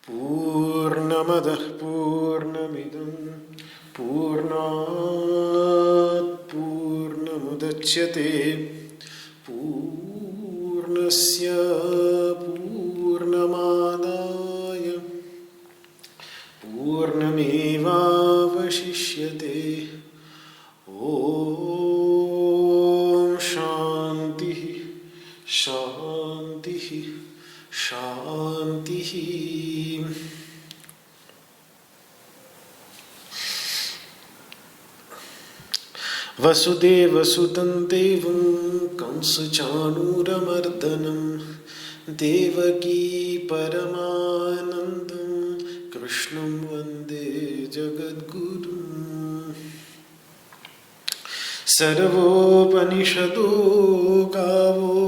पूर्णमदः पूर्णमिदं पूर्णात् पूर्णमुदच्यते पूर्णस्य पूर्णमादाय पूर्णमेवावशिष्यते। ॐ शान्तिः शान्तिः शान्तिः। वसुदेवसुतं देवं कंसचाणूरमर्दनं देवकी परमानन्दं कृष्णं वन्दे जगद्गुरुम्। सर्वोपनिषदो गावो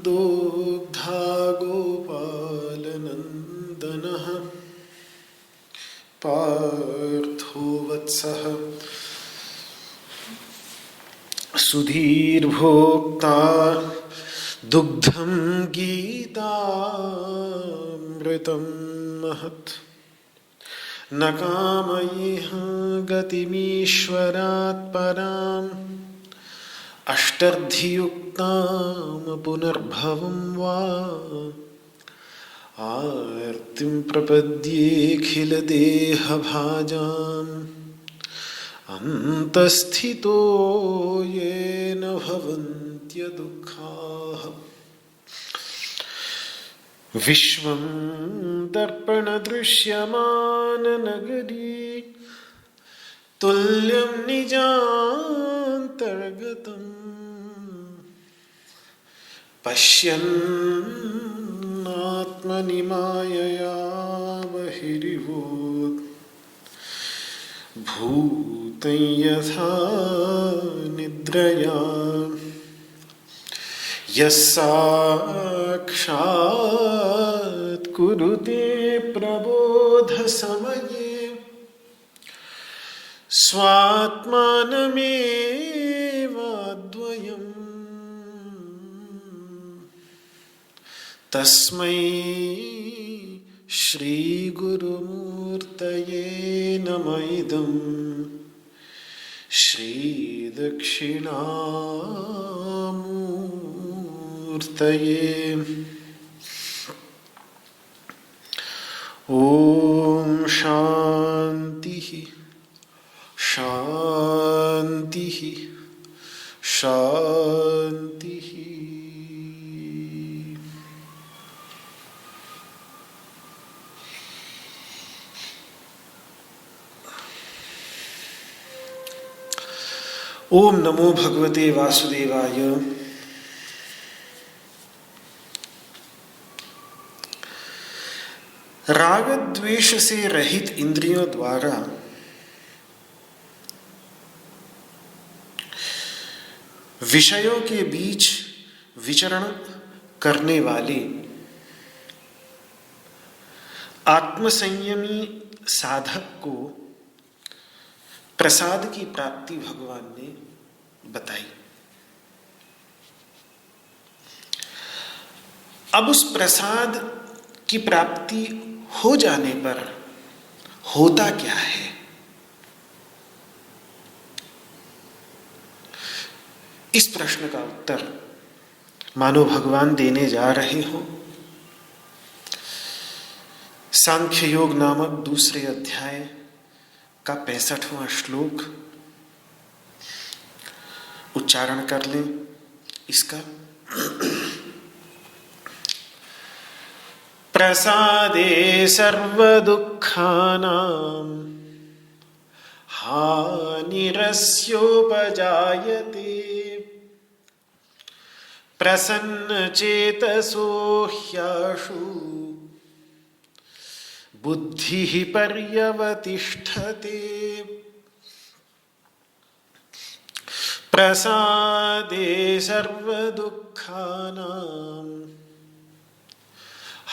दोग्धा गोपालनन्दनः पार्थो वत्सः सुधीर्भोक्ता दुग्धं गीतामृतं महत्। न कामयेह गतिमीश्वरात् पराम् अष्टर्धियुक्तां पुनर्भवं वा आर्तिं प्रपद्येऽखिलदेहभाजाम् अन्तस्थितो येन भवन्त्यदुःखाः। विश्वं दर्पणदृश्यमाननगरी तुल्यं निजान्तर्गतं पश्यन्नात्मनि मायया बहिरिवोत् भूतं यथा निद्रया यस्साक्षात् कुरुते प्रबोधसमये स्वात्मानमेवाद्वयम् तस्मै श्रीगुरुमूर्तये नमः। इदं श्रीदक्षिणामूर्तये। ॐ शान्तिः शान्तिः शान्तिः। ओम नमो भगवते वासुदेवाय। राग द्वेष से रहित इंद्रियों द्वारा विषयों के बीच विचरण करने वाले आत्मसंयमी साधक को प्रसाद की प्राप्ति भगवान ने बताई। अब उस प्रसाद की प्राप्ति हो जाने पर होता क्या है? इस प्रश्न का उत्तर मानो भगवान देने जा रहे हो। सांख्य योग नामक दूसरे अध्याय का 65वां श्लोक उच्चारण कर लें इसका। प्रसादे सर्वदुःखानां हानिरस्योपजायते प्रसन्नचेतसो ह्याशु बुद्धिः पर्यवतिष्ठते। प्रसादे सर्वदुःखानां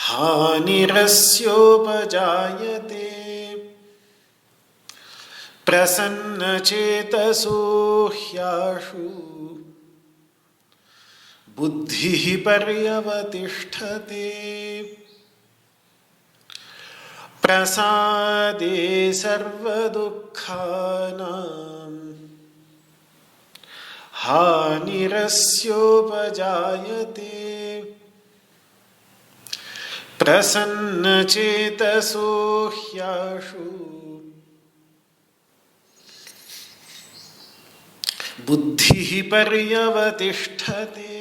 हानिरस्योपजायते प्रसन्नचेतसो ह्याशु बुद्धिः पर्यवतिष्ठते। प्रसादे सर्वदुःखानां हानिरस्योपजायते प्रसन्नचेतसो ह्याशु बुद्धिः पर्यवतिष्ठते।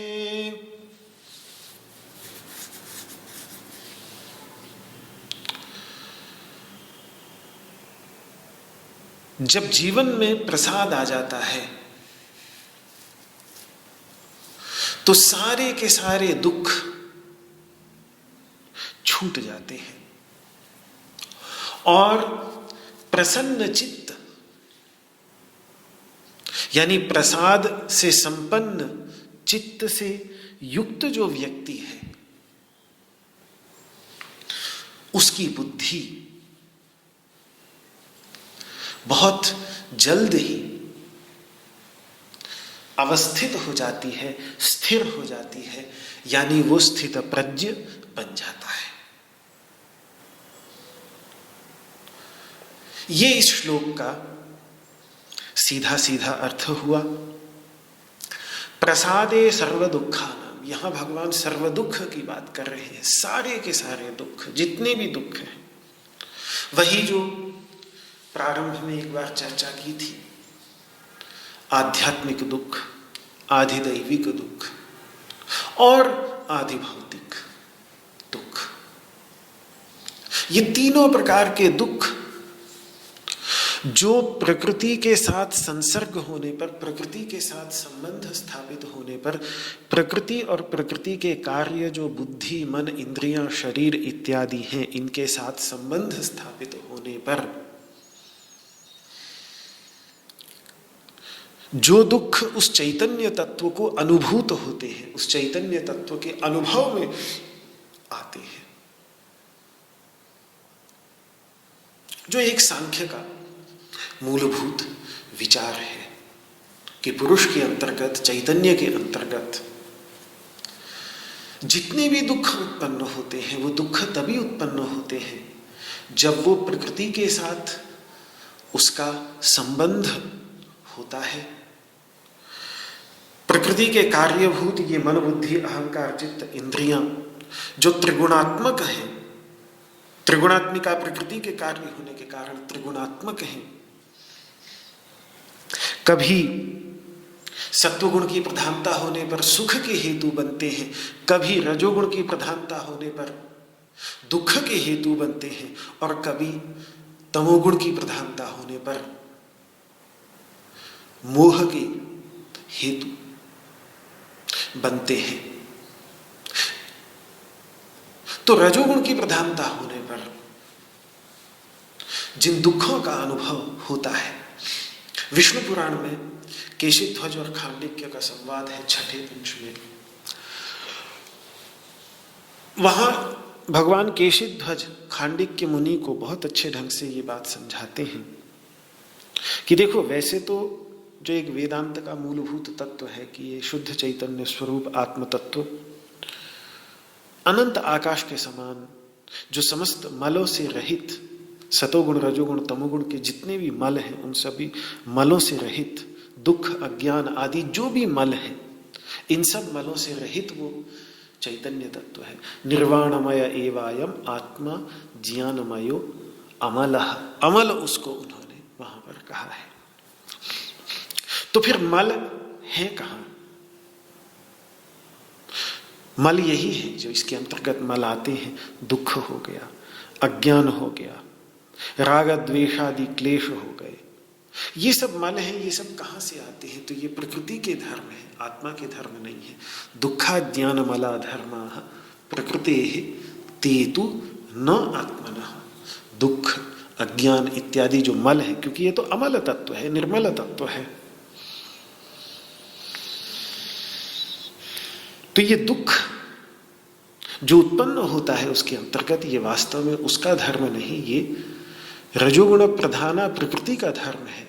जब जीवन में प्रसाद आ जाता है तो सारे के सारे दुख छूट जाते हैं और प्रसन्न चित्त यानी प्रसाद से संपन्न चित्त से युक्त जो व्यक्ति है उसकी बुद्धि बहुत जल्द ही अवस्थित हो जाती है, स्थिर हो जाती है, यानी वो स्थित प्रज्ञ बन जाता है। ये इस श्लोक का सीधा सीधा अर्थ हुआ। प्रसादे सर्व दुखानाम, यहां भगवान सर्व दुख की बात कर रहे हैं। सारे के सारे दुख, जितने भी दुख हैं, वही जो प्रारंभ में एक बार चर्चा की थी, आध्यात्मिक दुख, आधिदैविक दुख और आधिभौतिक दुख। ये तीनों प्रकार के दुख जो प्रकृति के साथ संसर्ग होने पर, प्रकृति के साथ संबंध स्थापित होने पर, प्रकृति और प्रकृति के कार्य जो बुद्धि, मन, इंद्रियां, शरीर इत्यादि हैं, इनके साथ संबंध स्थापित होने पर जो दुख उस चैतन्य तत्व को अनुभूत होते हैं, उस चैतन्य तत्व के अनुभव में आते हैं, जो एक सांख्य का मूलभूत विचार है कि पुरुष के अंतर्गत, चैतन्य के अंतर्गत जितने भी दुख उत्पन्न होते हैं वो दुख तभी उत्पन्न होते हैं जब वो प्रकृति के साथ उसका संबंध होता है। प्रकृति के कार्यभूत ये मन, बुद्धि, अहंकार, चित्त, इंद्रियां जो त्रिगुणात्मक हैं, त्रिगुणात्मिका प्रकृति के कार्य होने के कारण त्रिगुणात्मक हैं, कभी सत्वगुण की प्रधानता होने पर सुख के हेतु बनते हैं, कभी रजोगुण की प्रधानता होने पर दुख के हेतु बनते हैं और कभी तमोगुण की प्रधानता होने पर मोह के हेतु बनते हैं। तो रजोगुण की प्रधानता होने पर जिन दुखों का अनुभव होता है, विष्णु पुराण में केशिध्वज और खांडिक्य का संवाद है 6ठे अंश में। वहां भगवान केशिध्वज खांडिक्य मुनि को बहुत अच्छे ढंग से ये बात समझाते हैं कि देखो, वैसे तो जो एक वेदांत का मूलभूत तत्व है कि ये शुद्ध चैतन्य स्वरूप आत्म तत्व अनंत आकाश के समान जो समस्त मलों से रहित, सतोगुण रजोगुण तमोगुण के जितने भी मल हैं उन सभी मलों से रहित, दुख अज्ञान आदि जो भी मल हैं इन सब मलों से रहित वो चैतन्य तत्व है। निर्वाणमय एवायम आत्मा ज्ञानमयो अमलः, अमल उसको उन्होंने वहां पर कहा है। तो फिर मल है कहां? मल यही है जो इसके अंतर्गत मल आते हैं। दुख हो गया, अज्ञान हो गया, राग द्वेष आदि क्लेश हो गए, ये सब मल हैं। ये सब कहां से आते हैं? तो ये प्रकृति के धर्म है, आत्मा के धर्म नहीं है। दुःखाज्ञान मला धर्मा प्रकृते तेतु न आत्मनः। दुख अज्ञान इत्यादि जो मल है, क्योंकि ये तो अमल तत्व है, निर्मल तत्व है, तो ये दुख जो उत्पन्न होता है उसके अंतर्गत ये वास्तव में उसका धर्म नहीं, ये रजोगुण प्रधाना प्रकृति का धर्म है,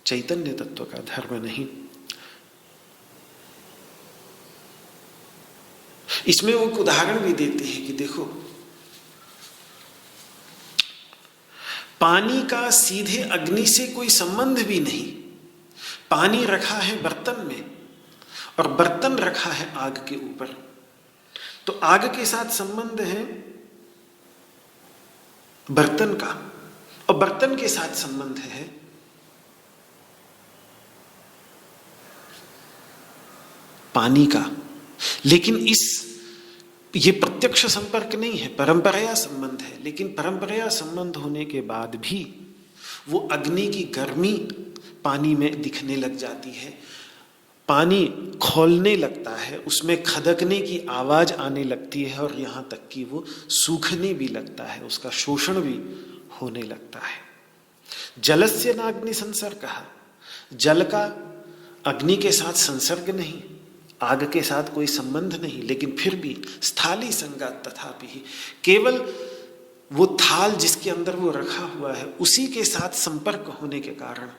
चैतन्य तत्व का धर्म नहीं। इसमें वो एक उदाहरण भी देते हैं कि देखो, पानी का सीधे अग्नि से कोई संबंध भी नहीं। पानी रखा है बर्तन में और बर्तन रखा है आग के ऊपर, तो आग के साथ संबंध है बर्तन का और बर्तन के साथ संबंध है पानी का। लेकिन ये प्रत्यक्ष संपर्क नहीं है, परंपराया संबंध है। लेकिन परंपराया संबंध होने के बाद भी वो अग्नि की गर्मी पानी में दिखने लग जाती है, पानी खौलने लगता है, उसमें खदकने की आवाज आने लगती है और यहां तक कि वो सूखने भी लगता है, उसका शोषण भी होने लगता है। जलस्य नाग्नि संसर्गः, जल का अग्नि के साथ संसर्ग नहीं, आग के साथ कोई संबंध नहीं, लेकिन फिर भी स्थाली संगात तथापि, केवल वो थाल जिसके अंदर वो रखा हुआ है उसी के साथ संपर्क होने के कारण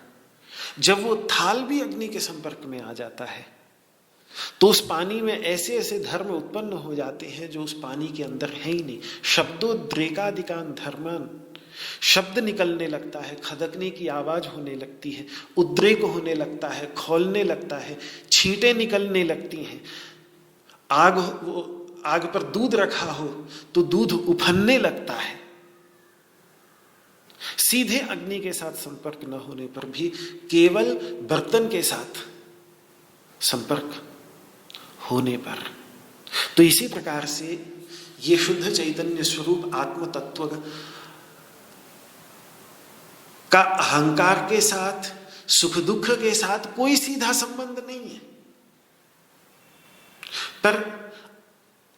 जब वो थाल भी अग्नि के संपर्क में आ जाता है तो उस पानी में ऐसे ऐसे धर्म उत्पन्न हो जाते हैं जो उस पानी के अंदर है ही नहीं। शब्दोद्रेकादिकान धर्मान, शब्द निकलने लगता है, खदकने की आवाज होने लगती है, उद्रेक होने लगता है, खौलने लगता है, छींटें निकलने लगती हैं। आग पर दूध रखा हो तो दूध उफनने लगता है। सीधे अग्नि के साथ संपर्क न होने पर भी केवल बर्तन के साथ संपर्क होने पर, तो इसी प्रकार से ये शुद्ध चैतन्य स्वरूप आत्म तत्व का अहंकार के साथ, सुख दुख के साथ कोई सीधा संबंध नहीं है। पर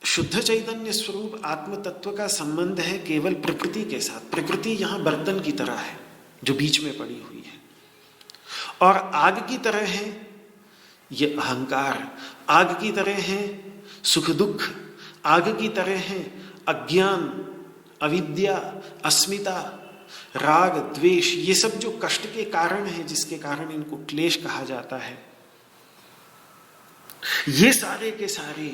शुद्ध चैतन्य स्वरूप आत्म तत्व का संबंध है केवल प्रकृति के साथ। प्रकृति यहां बर्तन की तरह है जो बीच में पड़ी हुई है, और आग की तरह है ये अहंकार, आग की तरह है सुख दुख, आग की तरह है अज्ञान, अविद्या, अस्मिता, राग द्वेष, ये सब जो कष्ट के कारण है, जिसके कारण इनको क्लेश कहा जाता है, ये सारे के सारे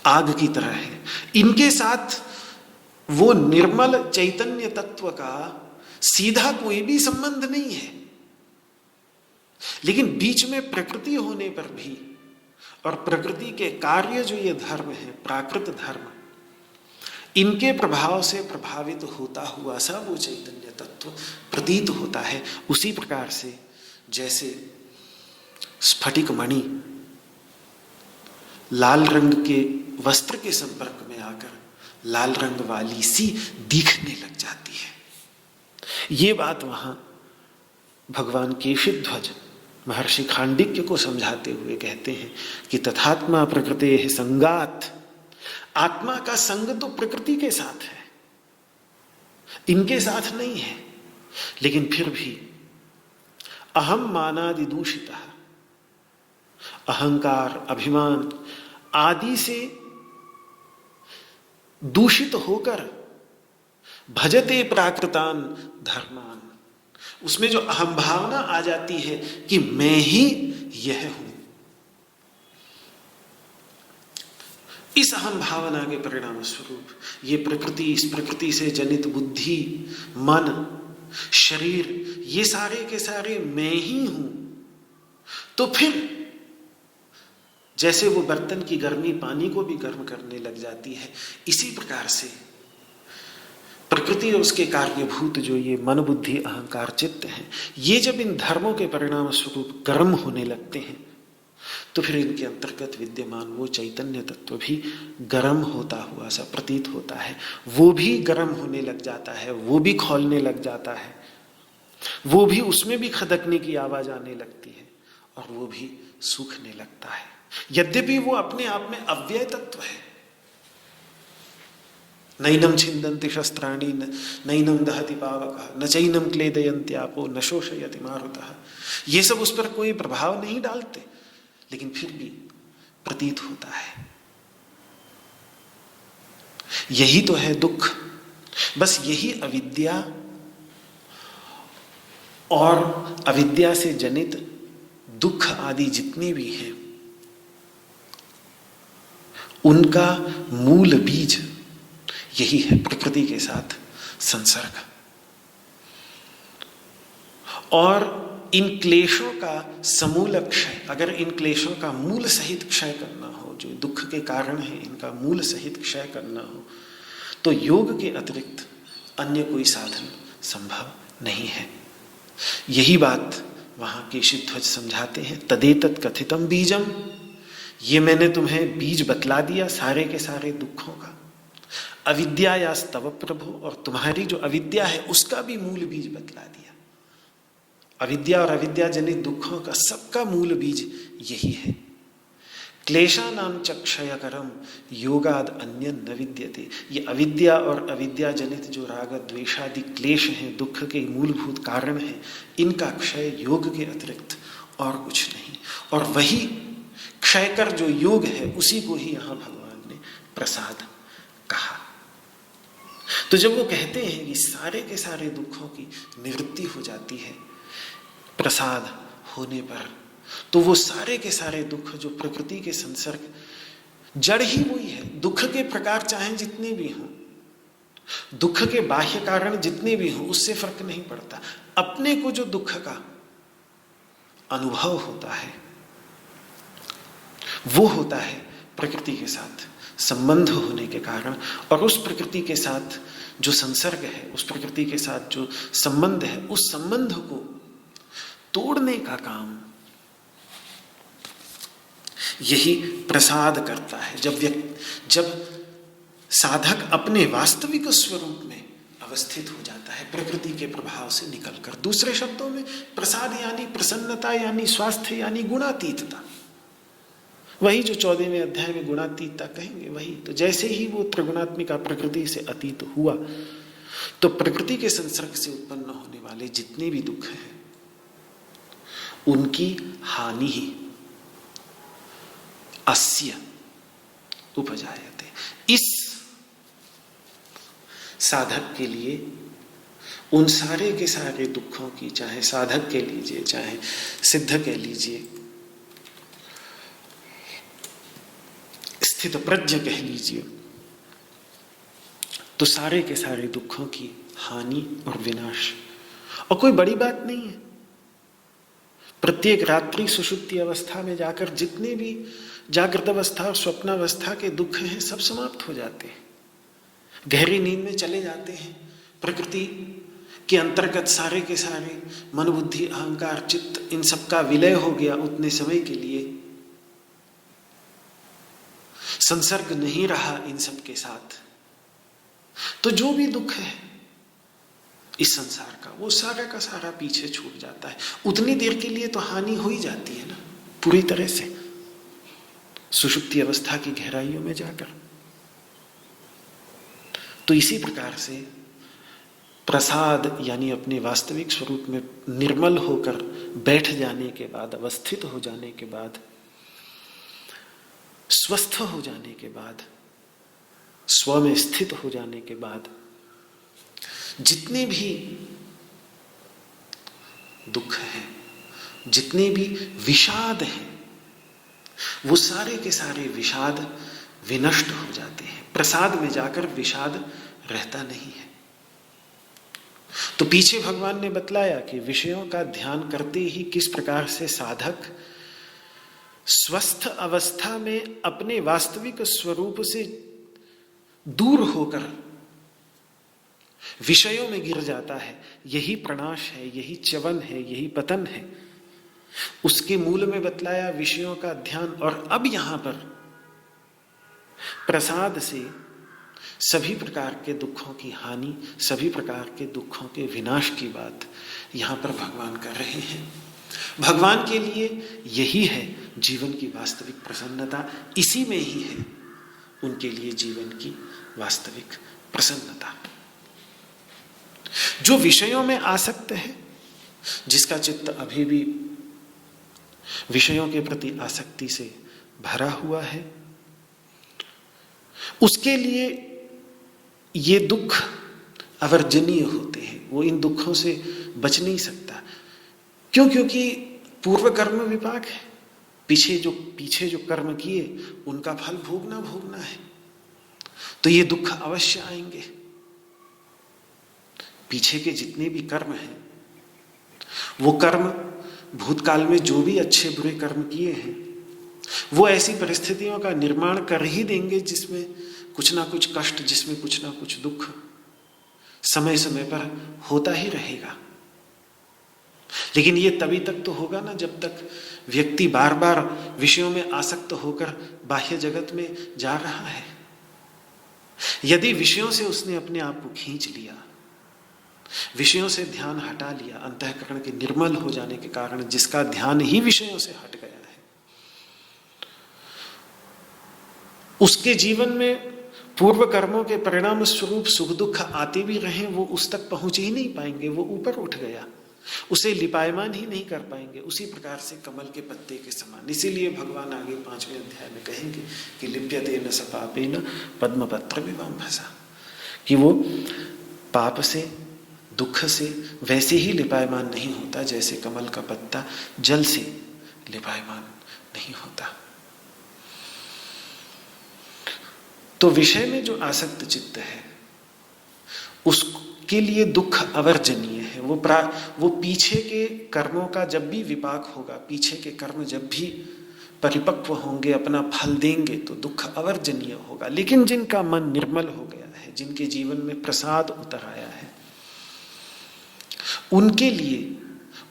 आग की तरह है। इनके साथ वो निर्मल चैतन्य तत्व का सीधा कोई भी संबंध नहीं है। लेकिन बीच में प्रकृति होने पर भी, और प्रकृति के कार्य जो ये धर्म है, प्राकृत धर्म, इनके प्रभाव से प्रभावित होता हुआ सा वो चैतन्य तत्व प्रतीत होता है। उसी प्रकार से जैसे स्फटिक मणि लाल रंग के वस्त्र के संपर्क में आकर लाल रंग वाली सी दिखने लग जाती है। ये बात वहां भगवान केशिध्वज महर्षि खांडिक्य को समझाते हुए कहते हैं कि तथात्मा प्रकृते संगात, आत्मा का संग तो प्रकृति के साथ है, इनके साथ नहीं है। लेकिन फिर भी अहम मानादि दूषितः, अहंकार अभिमान आदि से दूषित होकर भजते प्राकृतान धर्मान, उसमें जो अहम भावना आ जाती है कि मैं ही यह हूं, इस अहम भावना के परिणाम स्वरूप ये प्रकृति, इस प्रकृति से जनित बुद्धि, मन, शरीर, ये सारे के सारे मैं ही हूं। तो फिर जैसे वो बर्तन की गर्मी पानी को भी गर्म करने लग जाती है, इसी प्रकार से प्रकृति और उसके कार्यभूत जो ये मन, बुद्धि, अहंकार, चित्त हैं, ये जब इन धर्मों के परिणाम स्वरूप गर्म होने लगते हैं तो फिर इनके अंतर्गत विद्यमान वो चैतन्य तत्व भी गर्म होता हुआ सा प्रतीत होता है। वो भी गर्म होने लग जाता है, वो भी खौलने लग जाता है, वो भी, उसमें भी खदकने की आवाज आने लगती है और वो भी सूखने लगता है। यद्यपि वो अपने आप में अव्यय तत्व है। नैनम छिन्दन्ति शस्त्राणि नैनम दहति पावकः न चैनम क्लेदयन्ति आपो न शोषयति मारुतः। ये सब उस पर कोई प्रभाव नहीं डालते, लेकिन फिर भी प्रतीत होता है। यही तो है दुख। बस यही अविद्या और अविद्या से जनित दुख आदि जितने भी हैं, उनका मूल बीज यही है, प्रकृति के साथ संसर्ग। और इन क्लेशों का समूल क्षय, अगर इन क्लेशों का मूल सहित क्षय करना हो, जो दुख के कारण है इनका मूल सहित क्षय करना हो, तो योग के अतिरिक्त अन्य कोई साधन संभव नहीं है। यही बात वहां केशिध्वज समझाते हैं। तदेतत् कथितम बीजम, ये मैंने तुम्हें बीज बतला दिया सारे के सारे दुखों का। अविद्यायास्तव प्रभु, और तुम्हारी जो अविद्या है उसका भी मूल बीज बतला दिया। अविद्या और अविद्या जनित दुखों का सबका मूल बीज यही है। क्लेशानां च क्षयकरम योगाद अन्य न विद्यते। ये अविद्या और अविद्या जनित जो राग द्वेषादि क्लेश हैं, दुख के मूलभूत कारण हैं, इनका क्षय योग के अतिरिक्त और कुछ नहीं। और वही क्षयकर जो योग है, उसी को ही यहां भगवान ने प्रसाद कहा। तो जब वो कहते हैं कि सारे के सारे दुखों की निवृत्ति हो जाती है प्रसाद होने पर, तो वो सारे के सारे दुख जो प्रकृति के संसर्ग, जड़ ही वही है। दुख के प्रकार चाहे जितने भी हों, दुख के बाह्य कारण जितने भी हों, उससे फर्क नहीं पड़ता। अपने को जो दुख का अनुभव होता है वो होता है प्रकृति के साथ संबंध होने के कारण। और उस प्रकृति के साथ जो संसर्ग है, उस प्रकृति के साथ जो संबंध है, उस संबंध को तोड़ने का काम यही प्रसाद करता है। जब साधक अपने वास्तविक स्वरूप में अवस्थित हो जाता है, प्रकृति के प्रभाव से निकलकर। दूसरे शब्दों में प्रसाद यानी प्रसन्नता, यानी स्वास्थ्य, यानी गुणातीतता। वही जो 14वें अध्याय में गुणातीतता कहेंगे, वही तो। जैसे ही वो त्रिगुणात्मिका प्रकृति से अतीत हुआ, तो प्रकृति के संसर्ग से उत्पन्न होने वाले जितने भी दुख हैं, उनकी हानि ही अस्य उपजायते। इस साधक के लिए उन सारे के सारे दुखों की, चाहे साधक के लीजिए चाहे सिद्ध के लीजिए, स्थित प्रज्ञ कह लीजिए, तो सारे के सारे दुखों की हानि और विनाश। और कोई बड़ी बात नहीं है। प्रत्येक रात्रि सुषुप्ति अवस्था में जाकर जितने भी जागृत अवस्था और स्वप्नावस्था के दुख हैं, सब समाप्त हो जाते हैं। गहरी नींद में चले जाते हैं। प्रकृति के अंतर्गत सारे के सारे मन, बुद्धि, अहंकार, चित्त, इन सब का विलय हो गया उतने समय के लिए। संसर्ग नहीं रहा इन सब के साथ, तो जो भी दुख है इस संसार का, वो सारा का सारा पीछे छूट जाता है। उतनी देर के लिए तो हानि हो ही जाती है ना, पूरी तरह से सुषुप्ति अवस्था की गहराइयों में जाकर। तो इसी प्रकार से प्रसाद यानी अपने वास्तविक स्वरूप में निर्मल होकर बैठ जाने के बाद, अवस्थित हो जाने के बाद, स्वस्थ हो जाने के बाद, स्व में स्थित हो जाने के बाद, जितने भी दुख हैं, जितने भी विषाद हैं, वो सारे के सारे विषाद विनष्ट हो जाते हैं। प्रसाद में जाकर विषाद रहता नहीं है। तो पीछे भगवान ने बतलाया कि विषयों का ध्यान करते ही किस प्रकार से साधक स्वस्थ अवस्था में अपने वास्तविक स्वरूप से दूर होकर विषयों में गिर जाता है। यही प्रणाश है, यही च्यवन है, यही पतन है। उसके मूल में बतलाया विषयों का ध्यान। और अब यहां पर प्रसाद से सभी प्रकार के दुखों की हानि, सभी प्रकार के दुखों के विनाश की बात यहां पर भगवान कर रहे हैं। भगवान के लिए यही है जीवन की वास्तविक प्रसन्नता, इसी में ही है उनके लिए जीवन की वास्तविक प्रसन्नता। जो विषयों में आसक्त है, जिसका चित्त अभी भी विषयों के प्रति आसक्ति से भरा हुआ है, उसके लिए ये दुख अवर्जनीय होते हैं। वो इन दुखों से बच नहीं सकता। क्यों? क्योंकि पूर्व कर्म विपाक है। पीछे जो कर्म किए उनका फल भोगना है। तो ये दुख अवश्य आएंगे। पीछे के जितने भी कर्म हैं, वो कर्म भूतकाल में जो भी अच्छे बुरे कर्म किए हैं, वो ऐसी परिस्थितियों का निर्माण कर ही देंगे जिसमें कुछ ना कुछ कष्ट, जिसमें कुछ ना कुछ दुख समय समय पर होता ही रहेगा। लेकिन ये तभी तक तो होगा ना जब तक व्यक्ति बार बार विषयों में आसक्त होकर बाह्य जगत में जा रहा है। यदि विषयों से उसने अपने आप को खींच लिया, विषयों से ध्यान हटा लिया, अंतःकरण के निर्मल हो जाने के कारण जिसका ध्यान ही विषयों से हट गया है, उसके जीवन में पूर्व कर्मों के परिणाम स्वरूप सुख दुख आते भी रहे, वो उस तक पहुंच ही नहीं पाएंगे। वो ऊपर उठ गया, उसे लिपायमान ही नहीं कर पाएंगे। उसी प्रकार से कमल के पत्ते के समान। इसीलिए भगवान आगे 5वें अध्याय में कहेंगे कि लिप्यते न सपापेन पद्मपत्रमिवाम्भसा, कि वो पाप से, दुख से वैसे ही लिपायमान नहीं होता जैसे कमल का पत्ता जल से लिपायमान नहीं होता। तो विषय में जो आसक्त चित्त है उसके लिए दुख अवर्जनीय है। वो पीछे के कर्मों का जब भी विपाक होगा, पीछे के कर्म जब भी परिपक्व होंगे, अपना फल देंगे, तो दुख अवर्जनीय होगा। लेकिन जिनका मन निर्मल हो गया है, जिनके जीवन में प्रसाद उतर आया है, उनके लिए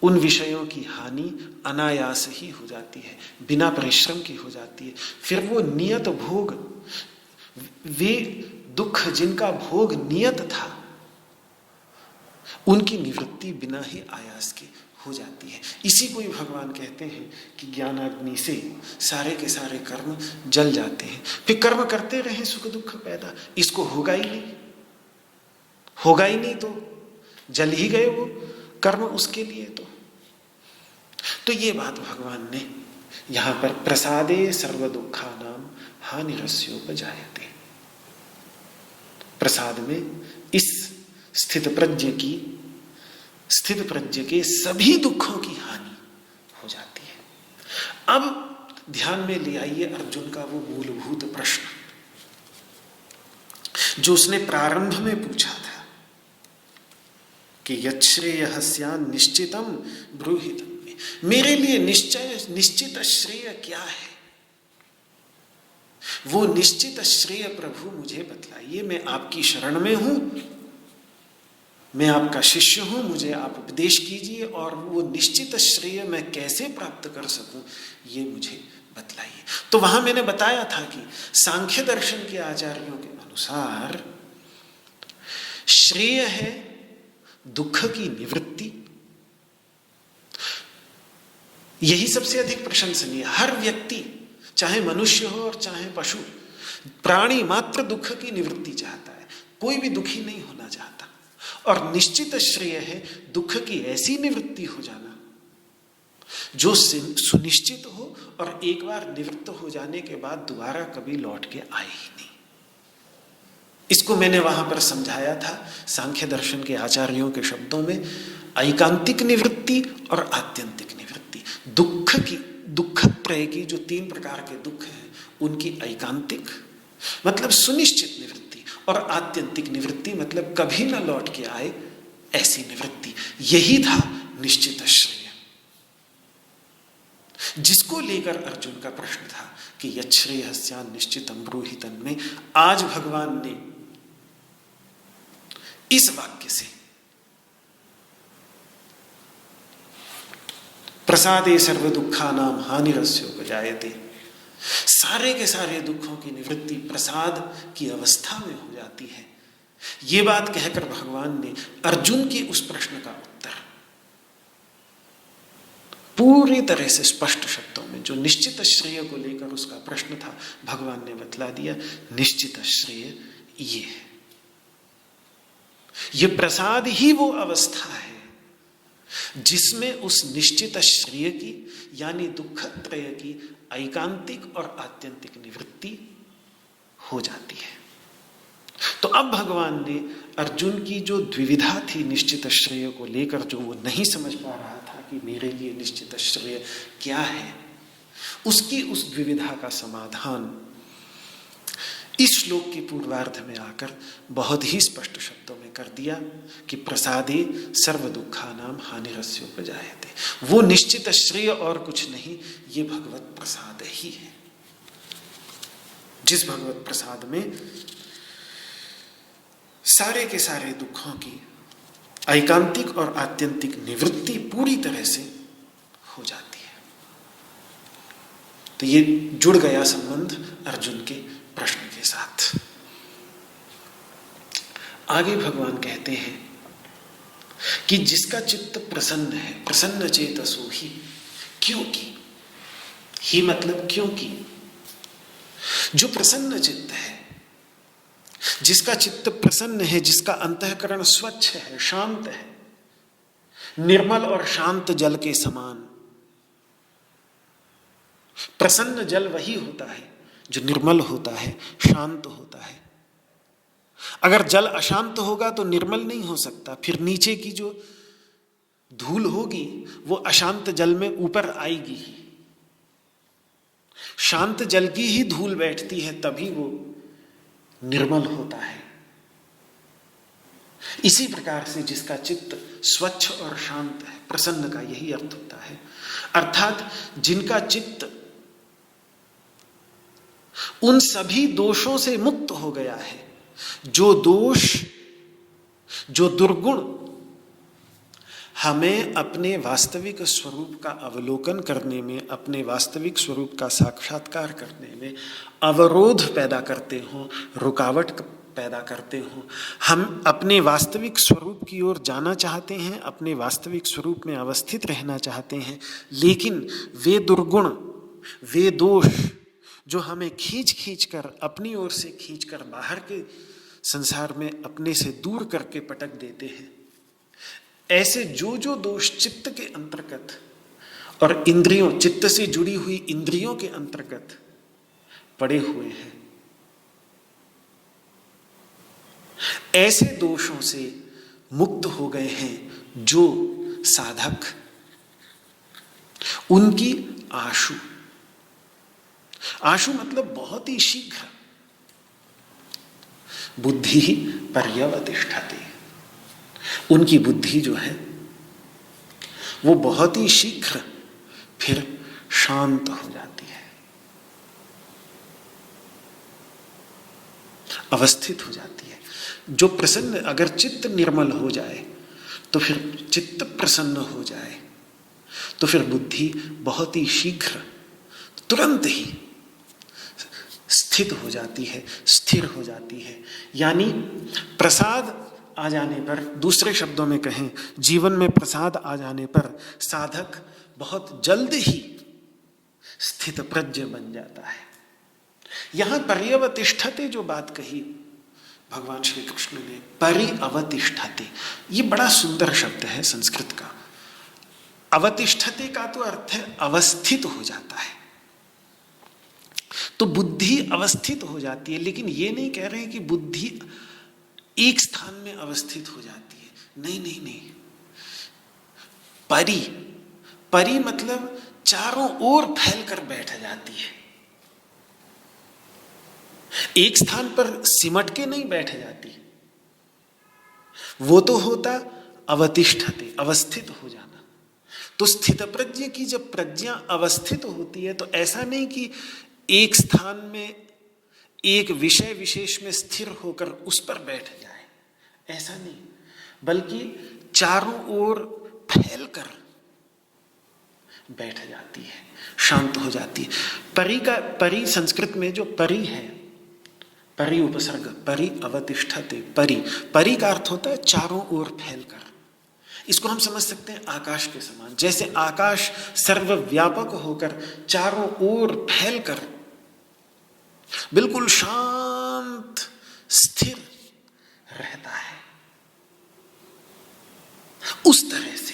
उन विषयों की हानि अनायास ही हो जाती है, बिना परिश्रम की हो जाती है। फिर वो नियत भोग, वे दुख जिनका भोग नियत था, उनकी निवृत्ति बिना ही आयास के हो जाती है। इसी को ही भगवान कहते हैं कि ज्ञानाग्नि से सारे के सारे कर्म जल जाते हैं। फिर कर्म करते रहे, सुख दुख पैदा, इसको होगा ही नहीं तो जल ही गए वो कर्म उसके लिए। तो ये बात भगवान ने यहां पर प्रसादे सर्व दुखानाम हानिरस्योपजायते, प्रसाद में इस स्थित प्रज्ञ के सभी दुखों की हानि हो जाती है। अब ध्यान में ले आइए अर्जुन का वो मूलभूत प्रश्न जो उसने प्रारंभ में पूछा था कि यच्छ्रेयः स्यान् निश्चितम ब्रूहितम्, मेरे लिए निश्चित श्रेय क्या है? वो निश्चित श्रेय प्रभु मुझे बतलाइए। मैं आपकी शरण में हूं, मैं आपका शिष्य हूं, मुझे आप उपदेश कीजिए और वो निश्चित श्रेय मैं कैसे प्राप्त कर सकूं, ये मुझे बतलाइए। तो वहां मैंने बताया था कि सांख्य दर्शन के आचार्यों के अनुसार श्रेय है दुख की निवृत्ति। यही सबसे अधिक प्रशंसनीय। हर व्यक्ति, चाहे मनुष्य हो और चाहे पशु, प्राणी मात्र दुख की निवृत्ति चाहता है, कोई भी दुखी नहीं होना चाहता। और निश्चित श्रेय है दुख की ऐसी निवृत्ति हो जाना जो सुनिश्चित हो और एक बार निवृत्त हो जाने के बाद दोबारा कभी लौट के आए ही नहीं। इसको मैंने वहां पर समझाया था सांख्य दर्शन के आचार्यों के शब्दों में, ऐकांतिक निवृत्ति और आत्यंतिक निवृत्ति। दुखत्रय की जो 3 प्रकार के दुख हैं, उनकी ऐकांतिक मतलब सुनिश्चित निवृत्ति, और आत्यंतिक निवृत्ति मतलब कभी न लौट के आए ऐसी निवृत्ति। यही था निश्चित श्रेय, जिसको लेकर अर्जुन का प्रश्न था कि यच्छ्रेयस्यान् निश्चितं ब्रूहि तन्मे। आज भगवान ने इस वाक्य से प्रसादे सर्व दुखानां हानिरस्योपजायते, सारे के सारे दुखों की निवृत्ति प्रसाद की अवस्था में हो जाती है। ये बात कहकर भगवान ने अर्जुन के उस प्रश्न का उत्तर पूरी तरह से स्पष्ट शब्दों में, जो निश्चित श्रेय को लेकर उसका प्रश्न था, भगवान ने बतला दिया। निश्चित श्रेय ये है, ये प्रसाद ही वो अवस्था है जिसमें उस निश्चित श्रेय की यानी दुखत्रय की ऐकांतिक और आत्यंतिक निवृत्ति हो जाती है। तो अब भगवान ने अर्जुन की जो द्विविधा थी निश्चित श्रेय को लेकर, जो वो नहीं समझ पा रहा था कि मेरे लिए निश्चित श्रेय क्या है, उसकी उस द्विविधा का समाधान इस श्लोक के पूर्वार्ध में आकर बहुत ही स्पष्ट शब्दों में कर दिया कि प्रसादे सर्व दुखानां हानिरस्योपजायते। वो निश्चित श्रेय और कुछ नहीं, ये भगवत प्रसाद ही है, जिस भगवत प्रसाद में सारे के सारे दुखों की ऐकांतिक और आत्यंतिक निवृत्ति पूरी तरह से हो जाती है। तो ये जुड़ गया संबंध अर्जुन के प्रश्न के साथ। आगे भगवान कहते हैं कि जिसका चित्त प्रसन्न है, प्रसन्न चेतसो ही, क्योंकि ही मतलब क्योंकि जो प्रसन्न चित्त है, जिसका चित्त प्रसन्न है, जिसका अंतःकरण स्वच्छ है, शांत है, निर्मल और शांत जल के समान। प्रसन्न जल वही होता है जो निर्मल होता है, शांत होता है। अगर जल अशांत होगा तो निर्मल नहीं हो सकता, फिर नीचे की जो धूल होगी वो अशांत जल में ऊपर आएगी ही। शांत जल की ही धूल बैठती है, तभी वो निर्मल होता है। इसी प्रकार से जिसका चित्त स्वच्छ और शांत है, प्रसन्न का यही अर्थ होता है। अर्थात जिनका चित्त उन सभी दोषों से मुक्त हो गया है, जो दोष, जो दुर्गुण हमें अपने वास्तविक स्वरूप का अवलोकन करने में, अपने वास्तविक स्वरूप का साक्षात्कार करने में अवरोध पैदा करते हो, रुकावट पैदा करते हो। हम अपने वास्तविक स्वरूप की ओर जाना चाहते हैं, अपने वास्तविक स्वरूप में अवस्थित रहना चाहते हैं, लेकिन वे दुर्गुण, वे दोष जो हमें खींच कर, अपनी ओर से खींचकर बाहर के संसार में अपने से दूर करके पटक देते हैं, ऐसे जो जो दोष चित्त के अंतर्गत और इंद्रियों, चित्त से जुड़ी हुई इंद्रियों के अंतर्गत पड़े हुए हैं, ऐसे दोषों से मुक्त हो गए हैं जो साधक, उनकी आशु, आशु मतलब बहुत ही शीघ्र, बुद्धि ही पर्यवतिष्ठते, उनकी बुद्धि जो है वो बहुत ही शीघ्र फिर शांत हो जाती है, अवस्थित हो जाती है। जो प्रसन्न, अगर चित्त निर्मल हो जाए तो फिर चित्त प्रसन्न हो जाए तो फिर बुद्धि बहुत ही शीघ्र, तुरंत ही स्थित हो जाती है, स्थिर हो जाती है। यानी प्रसाद आ जाने पर, दूसरे शब्दों में कहें, जीवन में प्रसाद आ जाने पर साधक बहुत जल्द ही स्थित प्रज्ञ बन जाता है। यहां पर्यवतिष्ठते जो बात कही भगवान श्री कृष्ण ने, परिअवतिष्ठते, ये बड़ा सुंदर शब्द है संस्कृत का। अवतिष्ठते का तो अर्थ है अवस्थित हो जाता है, तो बुद्धि अवस्थित हो जाती है। लेकिन ये नहीं कह रहे हैं कि बुद्धि एक स्थान में अवस्थित हो जाती है, नहीं नहीं नहीं। परि मतलब चारों ओर फैल कर बैठ जाती है। एक स्थान पर सिमट के नहीं बैठ जाती, वो तो होता अवतिष्ठते, अवस्थित हो जाना। तो स्थित प्रज्ञ की जब प्रज्ञा अवस्थित होती है तो ऐसा नहीं कि एक स्थान में एक विषय विशेष में स्थिर होकर उस पर बैठ जाए, ऐसा नहीं, बल्कि चारों ओर फैलकर बैठ जाती है, शांत हो जाती है। परि संस्कृत में जो परि है, परि उपसर्ग, परि अवतिष्ठते, परि का अर्थ होता है चारों ओर फैलकर। इसको हम समझ सकते हैं आकाश के समान, जैसे आकाश सर्वव्यापक होकर चारों ओर फैलकर बिल्कुल शांत स्थिर रहता है, उस तरह से।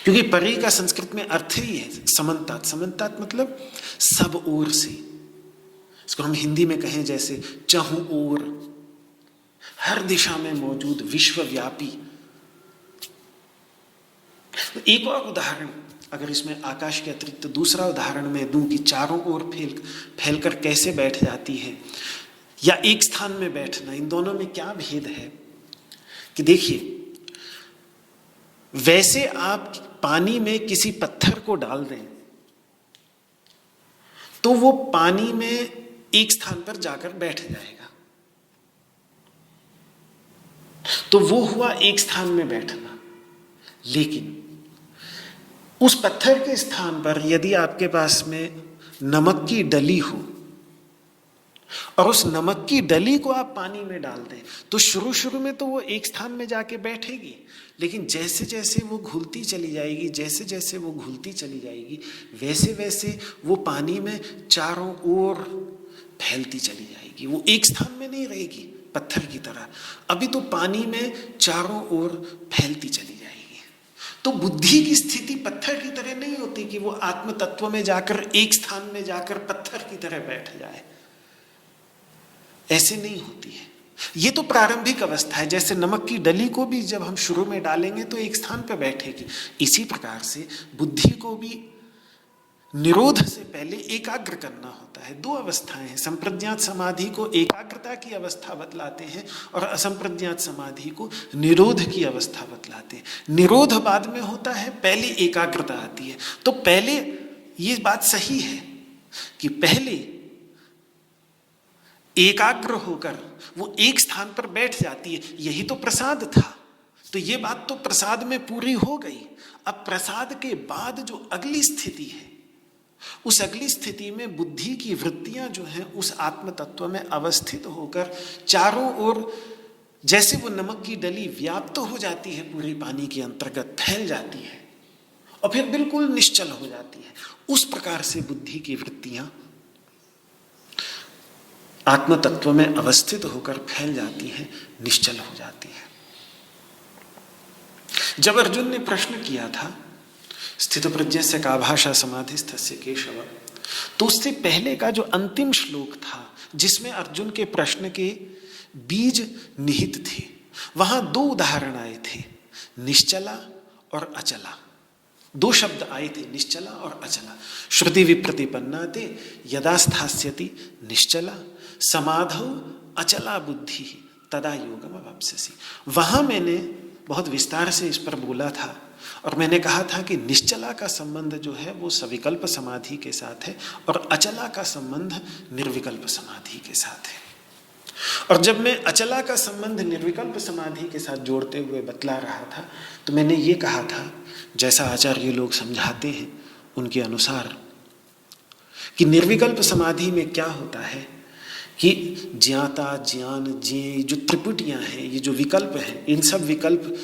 क्योंकि परि का संस्कृत में अर्थ ही है समन्तात। समन्तात मतलब सब ओर से। इसको हम हिंदी में कहें जैसे चहुं ओर, हर दिशा में मौजूद, विश्वव्यापी। एक और उदाहरण अगर इसमें आकाश के अतिरिक्त दूसरा उदाहरण मैं दूं कि चारों ओर फैलकर कैसे बैठ जाती है या एक स्थान में बैठना, इन दोनों में क्या भेद है कि देखिए, वैसे आप पानी में किसी पत्थर को डाल दें तो वो पानी में एक स्थान पर जाकर बैठ जाएगा, तो वो हुआ एक स्थान में बैठना। लेकिन उस पत्थर के स्थान पर यदि आपके पास में नमक की डली हो और उस नमक की डली को आप पानी में डाल दें तो शुरू शुरू में तो वो एक स्थान में जाके बैठेगी, लेकिन जैसे जैसे वो घुलती चली जाएगी, जैसे जैसे वो घुलती चली जाएगी, वैसे वैसे वो पानी में चारों ओर फैलती चली जाएगी। वो एक स्थान में नहीं रहेगी पत्थर की तरह, अभी तो पानी में चारों ओर फैलती चली जाएगी। तो बुद्धि की स्थिति पत्थर की तरह नहीं होती कि वो आत्म तत्व में जाकर एक स्थान में जाकर पत्थर की तरह बैठ जाए, ऐसे नहीं होती है। ये तो प्रारंभिक अवस्था है, जैसे नमक की डली को भी जब हम शुरू में डालेंगे तो एक स्थान पर बैठेगी, इसी प्रकार से बुद्धि को भी निरोध से पहले एकाग्र करना होता है। दो अवस्थाएं हैं, संप्रज्ञात समाधि को एकाग्रता की अवस्था बतलाते हैं और असंप्रज्ञात समाधि को निरोध की अवस्था बतलाते हैं। निरोध बाद में होता है, पहले एकाग्रता आती है। तो पहले ये बात सही है कि पहले एकाग्र होकर वो एक स्थान पर बैठ जाती है, यही तो प्रसाद था। तो ये बात तो प्रसाद में पूरी हो गई। अब प्रसाद के बाद जो अगली स्थिति है, उस अगली स्थिति में बुद्धि की वृत्तियां जो हैं उस आत्म तत्व में अवस्थित होकर चारों ओर जैसे वो नमक की डली व्याप्त हो जाती है, पूरे पानी के अंतर्गत फैल जाती है और फिर बिल्कुल निश्चल हो जाती है। उस प्रकार से बुद्धि की वृत्तियां आत्म तत्व में अवस्थित होकर फैल जाती हैं, निश्चल हो जाती है। जब अर्जुन ने प्रश्न किया था स्थित प्रज्ञस्य का भाषा समाधिस्थस्य केशव, तो उससे पहले का जो अंतिम श्लोक था जिसमें अर्जुन के प्रश्न के बीज निहित थे, वहां दो उदाहरण आए थे, निश्चला और अचला। दो शब्द आए थे, निश्चला और अचला। श्रुति विप्रतिपन्ना ते यदा स्थास्यति निश्चला समाधौ अचला बुद्धि तदा योगम अवाप्स्यसि। वहां मैंने बहुत विस्तार से इस पर बोला था और मैंने कहा था कि निश्चला का संबंध जो है वो सविकल्प समाधि के साथ है और अचला का संबंध निर्विकल्प समाधि के साथ है। और जब मैं अचला का संबंध निर्विकल्प समाधि के साथ जोड़ते हुए बतला रहा था तो मैंने ये कहा था, जैसा आचार्य लोग समझाते हैं उनके अनुसार, कि निर्विकल्प समाधि में क्या होता है कि ज्ञाता ज्ञान ज्ञेय जो त्रिपुटियां हैं, ये जो विकल्प हैं, इन सब विकल्प,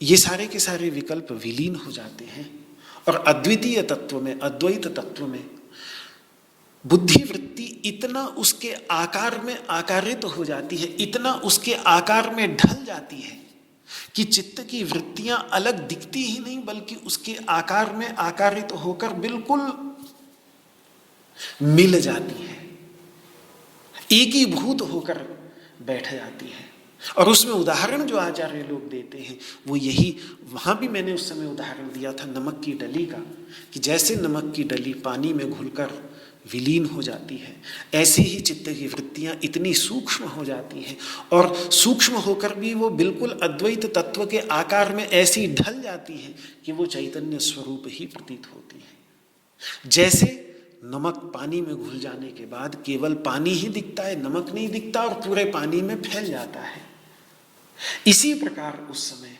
ये सारे के सारे विकल्प विलीन हो जाते हैं और अद्वितीय तत्व में, अद्वैत तत्व में बुद्धि वृत्ति इतना उसके आकार में आकारित हो जाती है, इतना उसके आकार में ढल जाती है कि चित्त की वृत्तियां अलग दिखती ही नहीं बल्कि उसके आकार में आकारित होकर बिल्कुल मिल जाती है, एकीभूत होकर बैठ जाती है। और उसमें उदाहरण जो आचार्य लोग देते हैं वो यही, वहां भी मैंने उस समय उदाहरण दिया था नमक की डली का, कि जैसे नमक की डली पानी में घुलकर विलीन हो जाती है। ऐसे ही चित्त की वृत्तियां इतनी सूक्ष्म हो जाती हैं और सूक्ष्म होकर भी वो बिल्कुल अद्वैत तत्व के आकार में ऐसी ढल जाती हैं कि वो चैतन्य स्वरूप ही प्रतीत होती है। जैसे नमक पानी में घुल जाने के बाद केवल पानी ही दिखता है, नमक नहीं दिखता और पूरे पानी में फैल जाता है। इसी प्रकार उस समय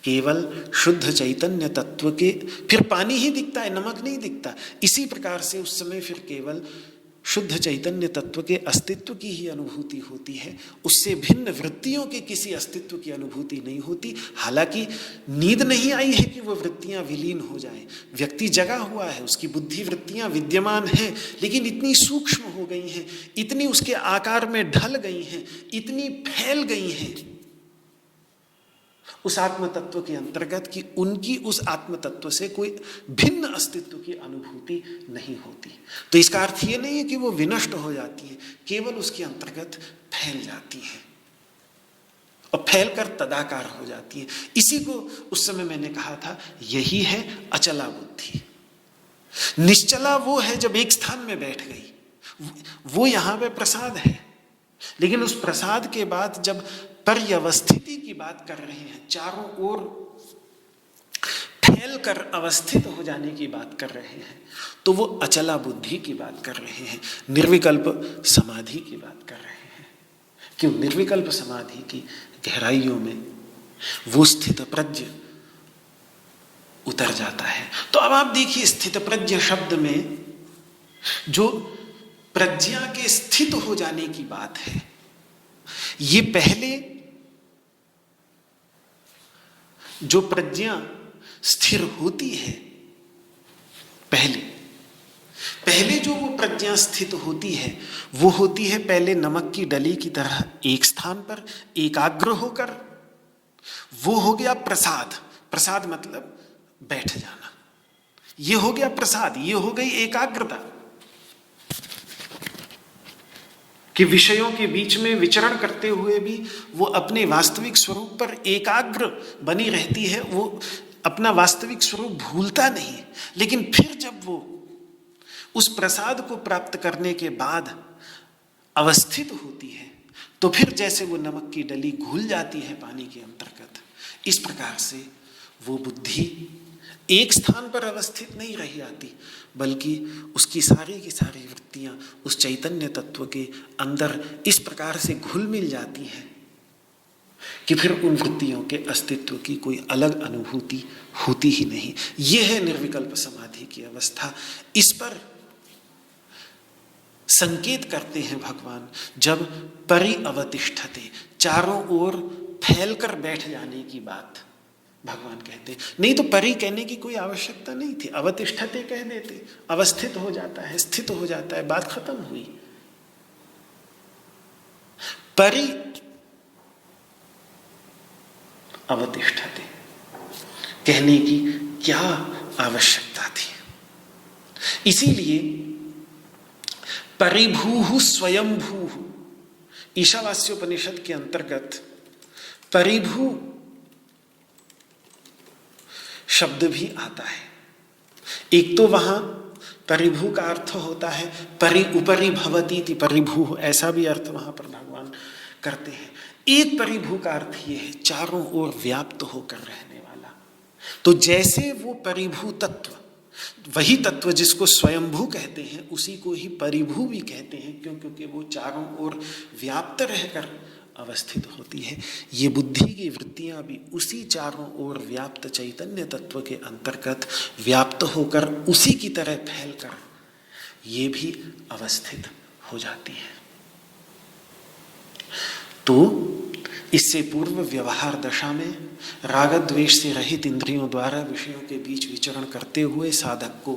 केवल शुद्ध चैतन्य तत्व के फिर पानी ही दिखता है, नमक नहीं दिखता। इसी प्रकार से उस समय फिर केवल शुद्ध चैतन्य तत्व के अस्तित्व की ही अनुभूति होती है, उससे भिन्न वृत्तियों के किसी अस्तित्व की अनुभूति नहीं होती। हालांकि नींद नहीं आई है कि वो वृत्तियां विलीन हो जाएं, व्यक्ति जगा हुआ है, उसकी बुद्धि वृत्तियां विद्यमान हैं, लेकिन इतनी सूक्ष्म हो गई हैं, इतनी उसके आकार में ढल गई हैं, इतनी फैल गई हैं उस आत्म तत्व के अंतर्गत कि उनकी उस आत्म तत्व से कोई भिन्न अस्तित्व की अनुभूति नहीं होती। तो इसका अर्थ ये नहीं है कि वो विनष्ट हो जाती है, केवल उसके अंतर्गत फैल जाती है और फैलकर तदाकार हो जाती है। इसी को उस समय मैंने कहा था, यही है अचला बुद्धि। निश्चला वो है जब एक स्थान में बैठ गई, वो यहां पे प्रसाद है, लेकिन उस प्रसाद के बाद जब पर्यवस्थिति की बात कर रहे हैं, चारों ओर फैल कर अवस्थित हो जाने की बात कर रहे हैं, तो वो अचला बुद्धि की बात कर रहे हैं, निर्विकल्प समाधि की बात कर रहे हैं। क्यों? निर्विकल्प समाधि की गहराइयों में वो स्थित प्रज्ञ उतर जाता है। तो अब आप देखिए, स्थित प्रज्ञ शब्द में जो प्रज्ञा के स्थित हो जाने की बात है, ये पहले जो प्रज्ञा स्थिर होती है, पहले जो वो प्रज्ञा स्थित होती है वो होती है पहले नमक की डली की तरह एक स्थान पर एकाग्र होकर। वो हो गया प्रसाद। प्रसाद मतलब बैठ जाना, ये हो गया प्रसाद, ये हो गई एकाग्रता कि विषयों के बीच में विचरण करते हुए भी वो अपने वास्तविक स्वरूप पर एकाग्र बनी रहती है, वो अपना वास्तविक स्वरूप भूलता नहीं। लेकिन फिर जब वो उस प्रसाद को प्राप्त करने के बाद अवस्थित होती है, तो फिर जैसे वो नमक की डली घुल जाती है पानी के अंतर्गत, इस प्रकार से वो बुद्धि एक स्थान पर अवस्थित नहीं रह जाती, बल्कि उसकी सारी की सारी वृत्तियां उस चैतन्य तत्व के अंदर इस प्रकार से घुल मिल जाती हैं कि फिर उन वृत्तियों के अस्तित्व की कोई अलग अनुभूति होती ही नहीं। यह है निर्विकल्प समाधि की अवस्था। इस पर संकेत करते हैं भगवान, जब परिअवतिष्ठते, चारों ओर फैलकर बैठ जाने की बात भगवान कहते। नहीं तो परि कहने की कोई आवश्यकता नहीं थी, अवतिष्ठते कह देते, अवस्थित हो जाता है, स्थित हो जाता है, बात खत्म हुई। परि अवतिष्ठते कहने की क्या आवश्यकता थी? इसीलिए परिभूः स्वयंभूः, ईशावास्योपनिषद के अंतर्गत परिभू शब्द भी आता है। एक तो वहां परिभू का अर्थ होता है परि उपरि भवती थी, परिभू, ऐसा भी अर्थ वहां पर भगवान करते हैं। एक परिभू का अर्थ ये है चारों ओर व्याप्त होकर रहने वाला। तो जैसे वो परिभू तत्व, वही तत्व जिसको स्वयंभू कहते हैं, उसी को ही परिभू भी कहते हैं, क्योंकि वो चारों ओर व्याप्त रहकर अवस्थित होती है। ये बुद्धि की वृत्तियां भी उसी चारों ओर व्याप्त चैतन्य तत्व के अंतर्गत व्याप्त होकर उसी की तरह फैलकर ये भी अवस्थित हो जाती है। तो इससे पूर्व व्यवहार दशा में राग द्वेष से रहित इंद्रियों द्वारा विषयों के बीच विचरण करते हुए साधक को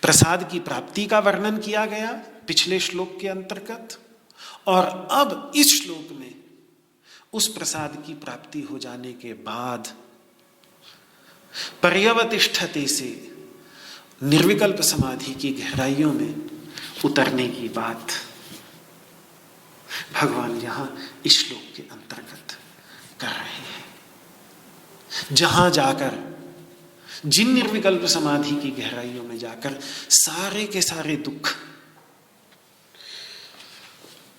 प्रसाद की प्राप्ति का वर्णन किया गया पिछले श्लोक के अंतर्गत, और अब इस श्लोक में उस प्रसाद की प्राप्ति हो जाने के बाद पर्यवतिष्ठते से निर्विकल्प समाधि की गहराइयों में उतरने की बात भगवान यहां इस श्लोक के अंतर्गत कर रहे हैं। जहां जाकर जिन निर्विकल्प समाधि की गहराइयों में जाकर सारे के सारे दुख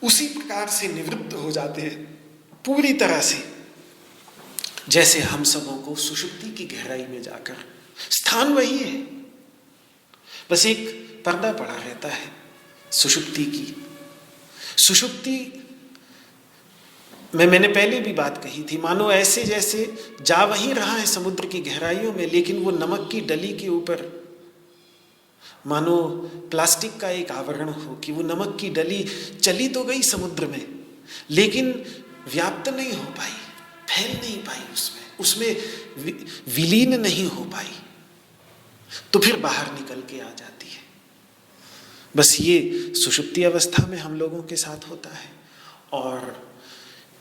उसी प्रकार से निवृत्त हो जाते हैं पूरी तरह से, जैसे हम सबों को सुषुप्ति की गहराई में जाकर, स्थान वही है, बस एक पर्दा पड़ा रहता है सुषुप्ति की। सुषुप्ति मैंने पहले भी बात कही थी, मानो ऐसे जैसे जा वहीं रहा है समुद्र की गहराइयों में, लेकिन वो नमक की डली के ऊपर मानो प्लास्टिक का एक आवरण हो कि वो नमक की डली चली तो गई समुद्र में, लेकिन व्याप्त नहीं हो पाई, फैल नहीं पाई, उसमें विलीन नहीं हो पाई, तो फिर बाहर निकल के आ जाती है। बस ये सुषुप्ति अवस्था में हम लोगों के साथ होता है, और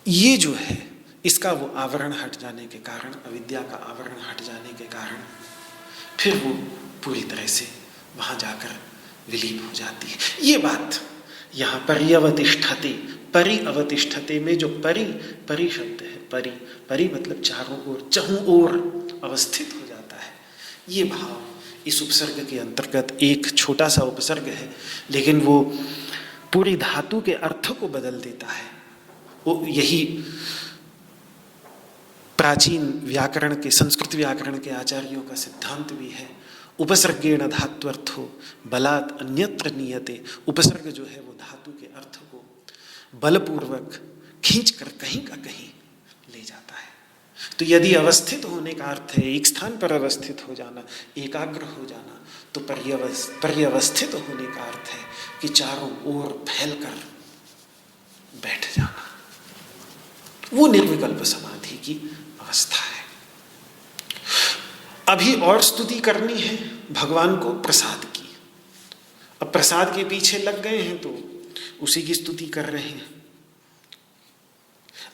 ये जो है इसका वो आवरण हट जाने के कारण, अविद्या का आवरण हट जाने के कारण फिर वो पूरी तरह से वहां जाकर विलीन हो जाती है। ये बात यहाँ पर्यवतिष्ठते, परि अवतिष्ठते में जो परि शब्द है, परि मतलब चारों ओर, चहुं ओर अवस्थित हो जाता है, ये भाव इस उपसर्ग के अंतर्गत एक छोटा सा उपसर्ग है, लेकिन वो पूरी धातु के अर्थ को बदल देता है। वो यही प्राचीन व्याकरण के, संस्कृत व्याकरण के आचार्यों का सिद्धांत भी है। उपसर्गेण धात्वर्थो बलात् अन्यत्र नीयते। उपसर्ग जो है वो धातु के अर्थ को बलपूर्वक खींच कर कहीं का कहीं ले जाता है। तो यदि अवस्थित होने का अर्थ है एक स्थान पर अवस्थित हो जाना, एकाग्र हो जाना, तो पर्यवस्थित होने का अर्थ है कि चारों ओर फैलकर बैठ जाना। वो निर्विकल्प समाधि की अवस्था है। अभी और स्तुति करनी है भगवान को प्रसाद की। अब प्रसाद के पीछे लग गए हैं तो उसी की स्तुति कर रहे हैं।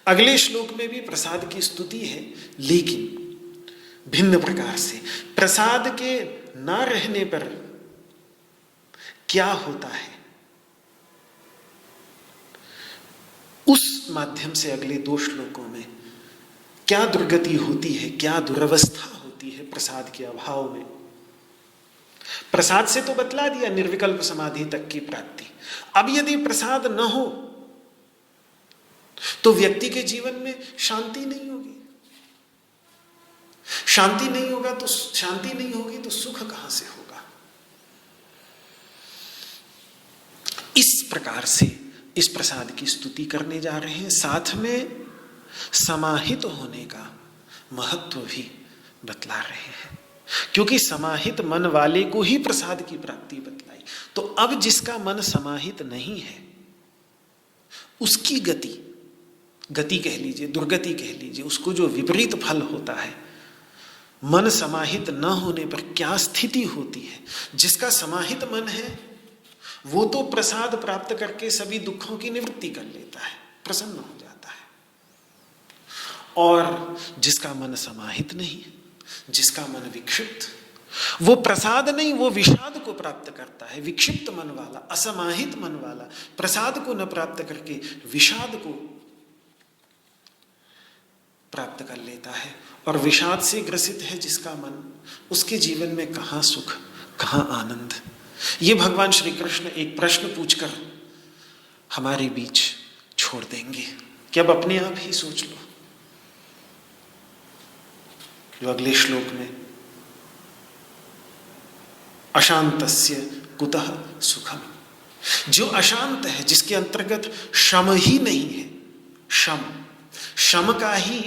अगले श्लोक में भी प्रसाद की स्तुति है, लेकिन भिन्न प्रकार से। प्रसाद के ना रहने पर क्या होता है, उस माध्यम से अगले 2 श्लोकों में क्या दुर्गति होती है, क्या दुरवस्था होती है प्रसाद के अभाव में। प्रसाद से तो बतला दिया निर्विकल्प समाधि तक की प्राप्ति। अब यदि प्रसाद न हो तो व्यक्ति के जीवन में शांति नहीं होगी। शांति नहीं होगी तो सुख कहां से होगा। इस प्रकार से इस प्रसाद की स्तुति करने जा रहे हैं, साथ में समाहित होने का महत्व भी बतला रहे हैं, क्योंकि समाहित मन वाले को ही प्रसाद की प्राप्ति बतलाई। तो अब जिसका मन समाहित नहीं है उसकी गति कह लीजिए, दुर्गति कह लीजिए, उसको जो विपरीत फल होता है, मन समाहित न होने पर क्या स्थिति होती है। जिसका समाहित मन है वो तो प्रसाद प्राप्त करके सभी दुखों की निवृत्ति कर लेता है, प्रसन्न हो जाता है। और जिसका मन समाहित नहीं, जिसका मन विक्षिप्त, वो प्रसाद नहीं, वो विषाद को प्राप्त करता है। विक्षिप्त मन वाला, असमाहित मन वाला प्रसाद को न प्राप्त करके विषाद को प्राप्त कर लेता है। और विषाद से ग्रसित है जिसका मन, उसके जीवन में कहाँ सुख, कहाँ आनंद। ये भगवान श्री कृष्ण एक प्रश्न पूछकर हमारे बीच छोड़ देंगे कि अब अपने आप ही सोच लो। जो अगले श्लोक में अशांतस्य कुतः सुखम, जो अशांत है, जिसके अंतर्गत शम ही नहीं है, शम का ही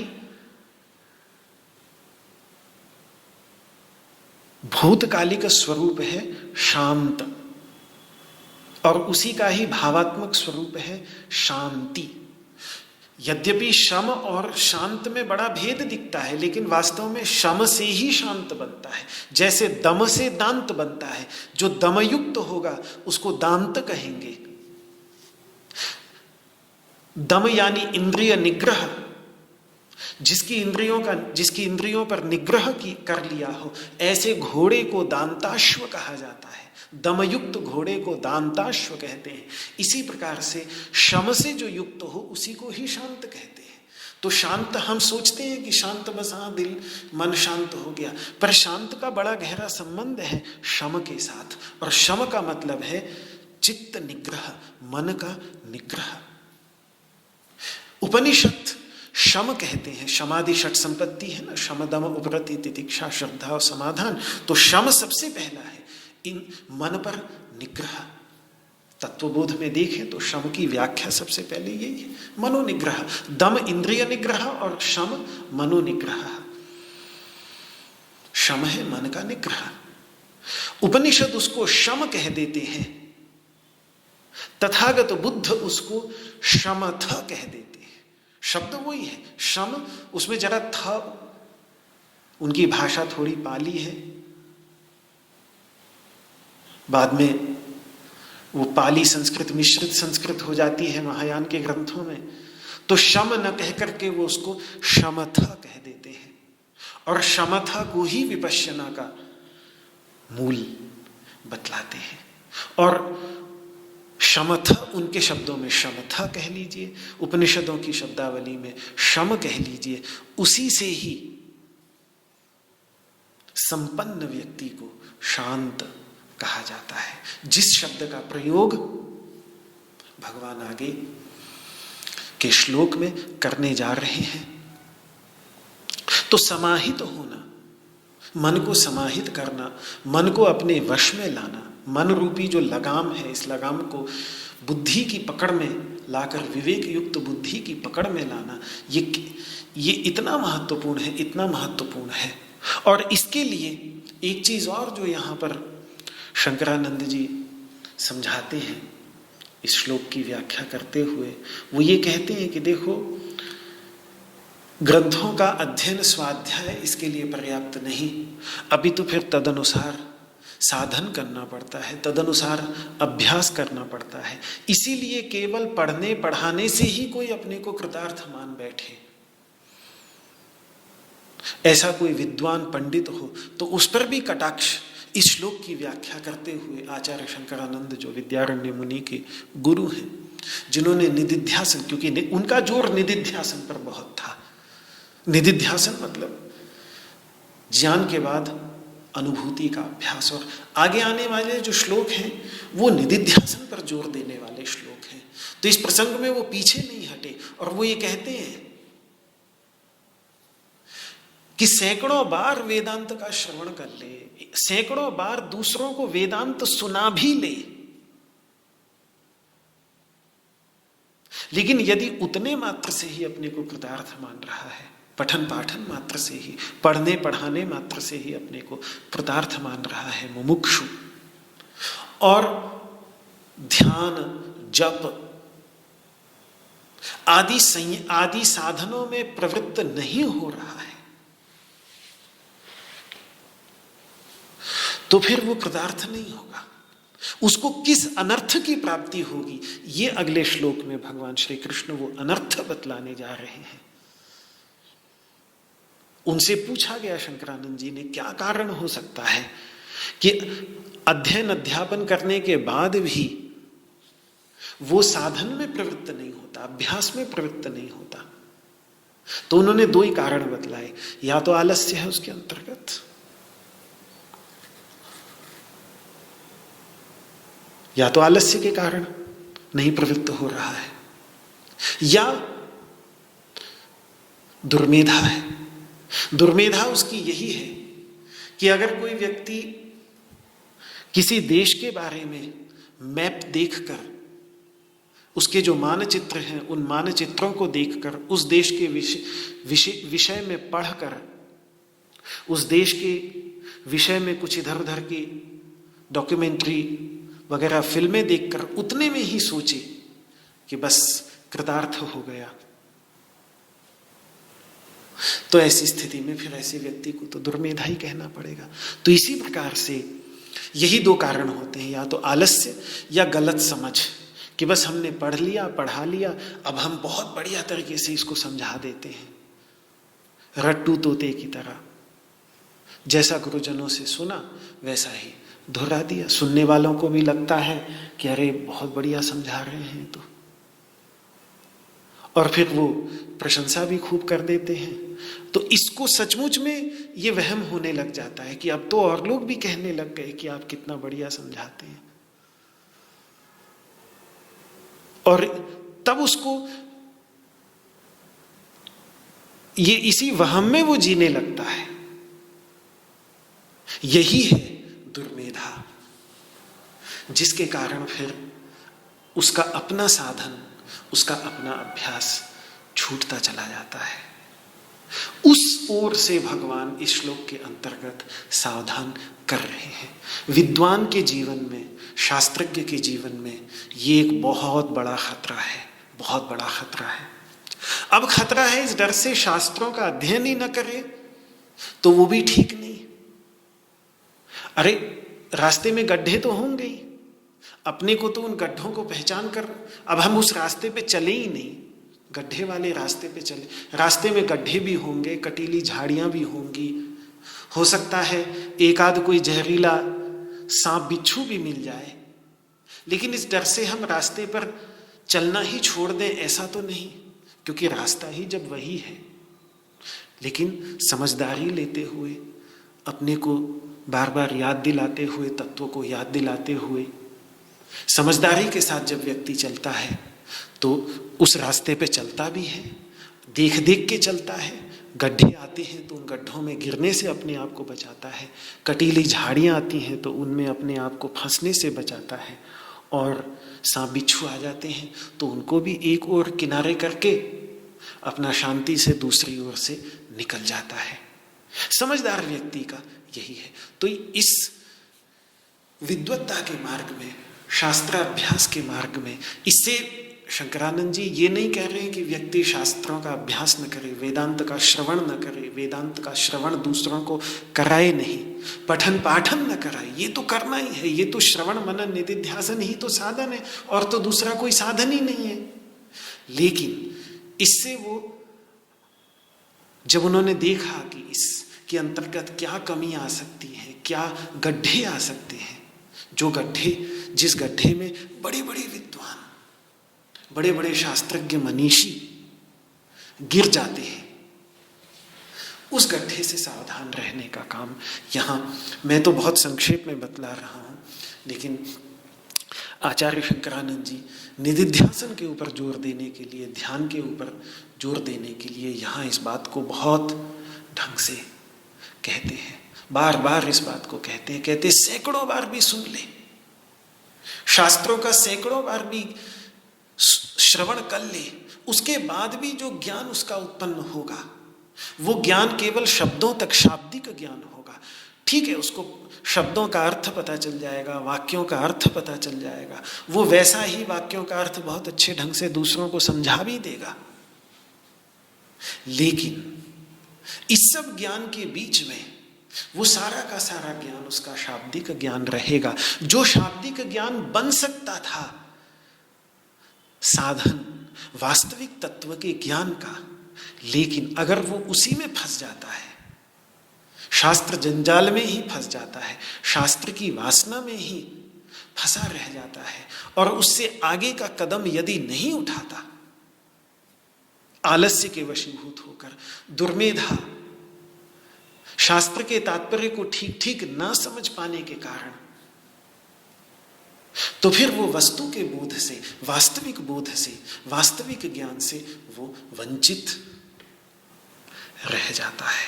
भूतकालिक स्वरूप है शांत, और उसी का ही भावात्मक स्वरूप है शांति। यद्यपि शम और शांत में बड़ा भेद दिखता है, लेकिन वास्तव में शम से ही शांत बनता है। जैसे दम से दांत बनता है, जो दमयुक्त होगा उसको दांत कहेंगे। दम यानी इंद्रिय निग्रह, जिसकी इंद्रियों पर निग्रह कर लिया हो, ऐसे घोड़े को दांताश्व कहा जाता है। दमयुक्त घोड़े को दांताश्व कहते हैं। इसी प्रकार से शम से जो युक्त हो उसी को ही शांत कहते हैं। तो शांत हम सोचते हैं कि शांत बस हाँ दिल मन शांत हो गया, पर शांत का बड़ा गहरा संबंध है शम के साथ, और शम का मतलब है चित्त निग्रह, मन का निग्रह। उपनिषद शम कहते हैं, शमादि षट संपत्ति है ना, शम दम उपरति तितिक्षा श्रद्धा और समाधान। तो शम सबसे पहला है, इन मन पर निग्रह। तत्वबोध में देखें तो शम की व्याख्या सबसे पहले यही है, मनोनिग्रह। दम इंद्रिय निग्रह और शम मनोनिग्रह। शम है मन का निग्रह। उपनिषद उसको शम कह देते हैं, तथागत बुद्ध उसको शमथ कह देते हैं। शब्द वही है शम, उसमें जरा था, उनकी भाषा थोड़ी पाली है, बाद में वो पाली संस्कृत मिश्रित संस्कृत हो जाती है महायान के ग्रंथों में। तो शम न कह करके वो उसको शमथ कह देते हैं, और शमथ को ही विपश्यना का मूल बतलाते हैं। और शमथ उनके शब्दों में शमथा कह लीजिए, उपनिषदों की शब्दावली में शम कह लीजिए। उसी से ही संपन्न व्यक्ति को शांत कहा जाता है, जिस शब्द का प्रयोग भगवान आगे के श्लोक में करने जा रहे हैं। तो समाहित होना, मन को समाहित करना, मन को अपने वश में लाना, मन रूपी जो लगाम है, इस लगाम को बुद्धि की पकड़ में लाकर विवेक युक्त बुद्धि की पकड़ में लाना, ये इतना महत्वपूर्ण है, इतना महत्वपूर्ण है। और इसके लिए एक चीज और जो यहाँ पर शंकरानंद जी समझाते हैं इस श्लोक की व्याख्या करते हुए, वो ये कहते हैं कि देखो, ग्रंथों का अध्ययन स्वाध्याय इसके लिए पर्याप्त नहीं, अभी तो फिर तदनुसार साधन करना पड़ता है, तदनुसार अभ्यास करना पड़ता है। इसीलिए केवल पढ़ने पढ़ाने से ही कोई अपने को कृतार्थ मान बैठे, ऐसा कोई विद्वान पंडित हो तो उस पर भी कटाक्ष इस श्लोक की व्याख्या करते हुए आचार्य शंकरानंद, जो विद्यारण्य मुनि के गुरु हैं, जिन्होंने निदिध्यासन, क्योंकि उनका जोर निदिध्यासन पर बहुत था। निदिध्यासन मतलब ज्ञान के बाद अनुभूति का अभ्यास, और आगे आने वाले जो श्लोक हैं वो निदिध्यासन पर जोर देने वाले श्लोक हैं। तो इस प्रसंग में वो पीछे नहीं हटे, और वो ये कहते हैं कि सैकड़ों बार वेदांत का श्रवण कर ले, सैकड़ों बार दूसरों को वेदांत सुना भी ले, लेकिन यदि उतने मात्र से ही अपने को कृतार्थ मान रहा है, पठन पाठन मात्र से ही, पढ़ने पढ़ाने मात्र से ही अपने को कृतार्थ मान रहा है मुमुक्षु, और ध्यान जप आदि साधनों में प्रवृत्त नहीं हो रहा है, तो फिर वो कृतार्थ नहीं होगा। उसको किस अनर्थ की प्राप्ति होगी, ये अगले श्लोक में भगवान श्री कृष्ण वो अनर्थ बतलाने जा रहे हैं। उनसे पूछा गया शंकरानंद जी ने, क्या कारण हो सकता है कि अध्ययन अध्यापन करने के बाद भी वो साधन में प्रवृत्त नहीं होता, अभ्यास में प्रवृत्त नहीं होता? तो उन्होंने दो ही कारण बतलाए, या तो आलस्य है उसके अंतर्गत, या तो आलस्य के कारण नहीं प्रवृत्त हो रहा है, या दुर्मेधा है। दुर्मेधा उसकी यही है कि अगर कोई व्यक्ति किसी देश के बारे में मैप देखकर, उसके जो मानचित्र हैं उन मानचित्रों को देखकर, उस देश के विषय में पढ़कर, उस देश के विषय में कुछ इधर उधर की डॉक्यूमेंट्री वगैरह फिल्में देखकर उतने में ही सोचे कि बस कृतार्थ हो गया, तो ऐसी स्थिति में फिर ऐसे व्यक्ति को तो दुर्मेधा ही कहना पड़ेगा। तो इसी प्रकार से यही दो कारण होते हैं, या तो आलस्य या गलत समझ कि बस हमने पढ़ लिया पढ़ा लिया, अब हम बहुत बढ़िया तरीके से इसको समझा देते हैं, रट्टू तोते की तरह, जैसा गुरुजनों से सुना वैसा ही दोहरा दिया। सुनने वालों को भी लगता है कि अरे बहुत बढ़िया समझा रहे हैं, तो और फिर वो प्रशंसा भी खूब कर देते हैं। तो इसको सचमुच में ये वहम होने लग जाता है कि अब तो और लोग भी कहने लग गए कि आप कितना बढ़िया समझाते हैं, और तब उसको ये इसी वहम में वो जीने लगता है। यही है दुर्मेधा, जिसके कारण फिर उसका अपना साधन, उसका अपना अभ्यास छूटता चला जाता है। उस ओर से भगवान इस श्लोक के अंतर्गत सावधान कर रहे हैं। विद्वान के जीवन में, शास्त्रज्ञ के जीवन में ये एक बहुत बड़ा खतरा है, बहुत बड़ा खतरा है। अब खतरा है इस डर से शास्त्रों का अध्ययन ही न करे तो वो भी ठीक नहीं। अरे रास्ते में गड्ढे तो होंगे ही, अपने को तो उन गड्ढों को पहचान कर, अब हम उस रास्ते पे चले ही नहीं, गड्ढे वाले रास्ते पे चले, रास्ते में गड्ढे भी होंगे, कटीली झाड़ियां भी होंगी, हो सकता है एक आध कोई जहरीला सांप बिच्छू भी मिल जाए, लेकिन इस डर से हम रास्ते पर चलना ही छोड़ दें ऐसा तो नहीं, क्योंकि रास्ता ही जब वही है। लेकिन समझदारी लेते हुए, अपने को बार बार याद दिलाते हुए, तत्वों को याद दिलाते हुए, समझदारी के साथ जब व्यक्ति चलता है तो उस रास्ते पे चलता भी है, देख देख के चलता है। गड्ढे आते हैं तो उन गड्ढों में गिरने से अपने आप को बचाता है, कटीली झाड़ियाँ आती हैं तो उनमें अपने आप को फंसने से बचाता है, और सांप बिच्छू आ जाते हैं तो उनको भी एक ओर किनारे करके अपना शांति से दूसरी ओर से निकल जाता है। समझदार व्यक्ति का यही है। तो इस विद्वत्ता के मार्ग में, शास्त्राभ्यास के मार्ग में, इससे शंकरानंद जी ये नहीं कह रहे हैं कि व्यक्ति शास्त्रों का अभ्यास न करे, वेदांत का श्रवण न करे, वेदांत का श्रवण दूसरों को कराए नहीं, पठन पाठन न कराए, ये तो करना ही है, ये तो श्रवण मनन निधिध्यासन ही तो साधन है, और तो दूसरा कोई साधन ही नहीं है। लेकिन इससे वो, जब उन्होंने देखा कि इसके अंतर्गत क्या कमी आ सकती है, क्या गड्ढे आ सकते हैं, जो गड्ढे, जिस गड्ढे में बड़े बड़े विद्वान, बड़े बड़े शास्त्रज्ञ मनीषी गिर जाते हैं, उस गड्ढे से सावधान रहने का काम यहाँ मैं तो बहुत संक्षेप में बतला रहा हूँ, लेकिन आचार्य शंकरानंद जी निधिध्यासन के ऊपर जोर देने के लिए, ध्यान के ऊपर जोर देने के लिए यहाँ इस बात को बहुत ढंग से कहते हैं, बार बार इस बात को कहते हैं। कहते सैकड़ों बार भी सुन ले, शास्त्रों का सैकड़ों बार भी श्रवण कर ले, उसके बाद भी जो ज्ञान उसका उत्पन्न होगा वो ज्ञान केवल शब्दों तक, शाब्दिक ज्ञान होगा। ठीक है, उसको शब्दों का अर्थ पता चल जाएगा, वाक्यों का अर्थ पता चल जाएगा, वो वैसा ही वाक्यों का अर्थ बहुत अच्छे ढंग से दूसरों को समझा भी देगा। लेकिन इस सब ज्ञान के बीच में वो सारा का सारा ज्ञान उसका शाब्दिक ज्ञान रहेगा, जो शाब्दिक ज्ञान बन सकता था साधन वास्तविक तत्व के ज्ञान का। लेकिन अगर वो उसी में फंस जाता है, शास्त्र जंजाल में ही फंस जाता है, शास्त्र की वासना में ही फंसा रह जाता है, और उससे आगे का कदम यदि नहीं उठाता, आलस्य के वशीभूत होकर, दुर्मेधा, शास्त्र के तात्पर्य को ठीक ठीक ना समझ पाने के कारण, तो फिर वो वस्तु के बोध से, वास्तविक बोध से, वास्तविक ज्ञान से वो वंचित रह जाता है।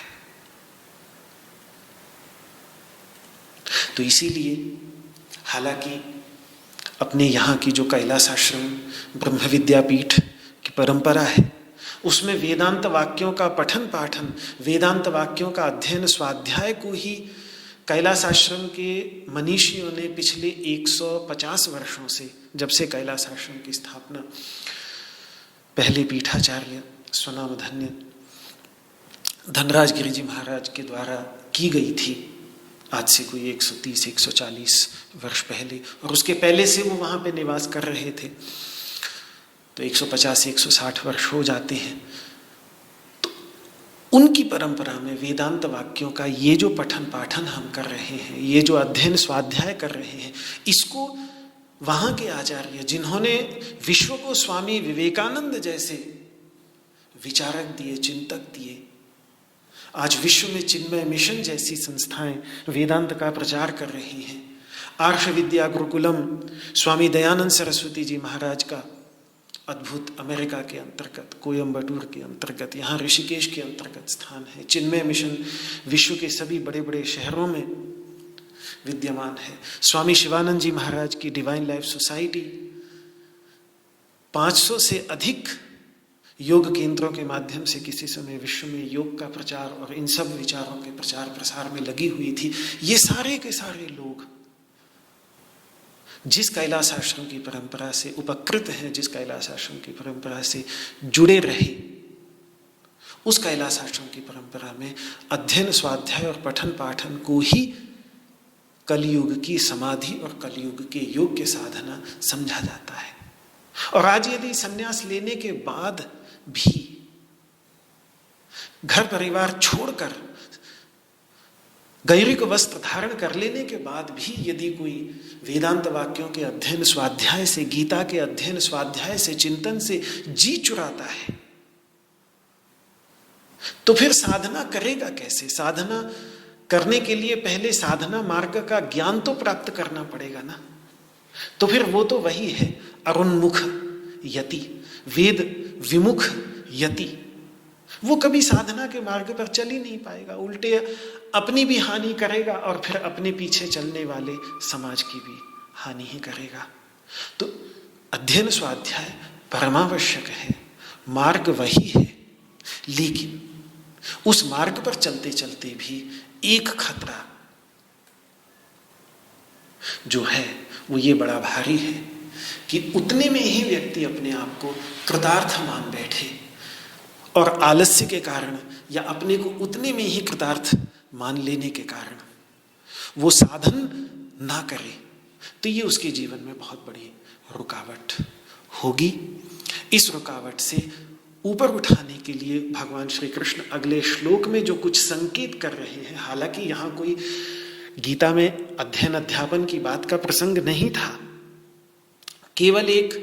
तो इसीलिए हालांकि अपने यहाँ की जो कैलाश आश्रम ब्रह्म विद्यापीठ की परंपरा है, उसमें वेदांत वाक्यों का पठन पाठन, वेदांत वाक्यों का अध्ययन स्वाध्याय को ही कैलाश आश्रम के मनीषियों ने पिछले 150 वर्षों से, जब से कैलाश आश्रम की स्थापना पहले पीठाचार्य स्वनामधन्य धनराज गिरि जी महाराज के द्वारा की गई थी, आज से कोई 130-140 वर्ष पहले, और उसके पहले से वो वहाँ पे निवास कर रहे थे, तो 150-160 वर्ष हो जाते हैं। तो उनकी परंपरा में वेदांत वाक्यों का ये जो पठन पाठन हम कर रहे हैं, ये जो अध्ययन स्वाध्याय कर रहे हैं, इसको वहाँ के आचार्य, जिन्होंने विश्व को स्वामी विवेकानंद जैसे विचारक दिए, चिंतक दिए। आज विश्व में चिन्मय मिशन जैसी संस्थाएं वेदांत का प्रचार कर रही हैं। आर्ष विद्या गुरुकुलम स्वामी दयानंद सरस्वती जी महाराज का अद्भुत अमेरिका के अंतर्गत, कोयम्बटूर के अंतर्गत, यहाँ ऋषिकेश के अंतर्गत स्थान है। चिन्मय मिशन विश्व के सभी बड़े बड़े शहरों में विद्यमान है। स्वामी शिवानंद जी महाराज की डिवाइन लाइफ सोसाइटी 500 से अधिक योग केंद्रों के माध्यम से किसी समय विश्व में योग का प्रचार और इन सब विचारों के प्रचार प्रसार में लगी हुई थी। ये सारे के सारे लोग जिस कैलाश आश्रम की परंपरा से उपकृत हैं, जिस कैलाश आश्रम की परंपरा से जुड़े रहे, उस कैलाश आश्रम की परंपरा में अध्ययन, स्वाध्याय और पठन पाठन को ही कलयुग की समाधि और कलयुग के योग के साधना समझा जाता है। और आज यदि संन्यास लेने के बाद भी, घर परिवार छोड़कर, गैरिक वस्त्र धारण कर लेने के बाद भी यदि कोई वेदांत वाक्यों के अध्ययन स्वाध्याय से, गीता के अध्ययन स्वाध्याय से, चिंतन से जी चुराता है, तो फिर साधना करेगा कैसे? साधना करने के लिए पहले साधना मार्ग का ज्ञान तो प्राप्त करना पड़ेगा ना। तो फिर वो तो वही है, अरुन्मुख यति, वेद विमुख यति। वो कभी साधना के मार्ग पर चल ही नहीं पाएगा, उल्टे अपनी भी हानि करेगा और फिर अपने पीछे चलने वाले समाज की भी हानि ही करेगा। तो अध्ययन स्वाध्याय परमावश्यक है, मार्ग वही है, लेकिन उस मार्ग पर चलते चलते भी एक खतरा जो है वो ये बड़ा भारी है कि उतने में ही व्यक्ति अपने आप को कृतार्थ मान बैठे और आलस्य के कारण या अपने को उतने में ही कृतार्थ मान लेने के कारण वो साधन ना करे, तो ये उसके जीवन में बहुत बड़ी रुकावट होगी। इस रुकावट से ऊपर उठाने के लिए भगवान श्री कृष्ण अगले श्लोक में जो कुछ संकेत कर रहे हैं, हालांकि यहाँ कोई गीता में अध्ययन अध्यापन की बात का प्रसंग नहीं था, केवल एक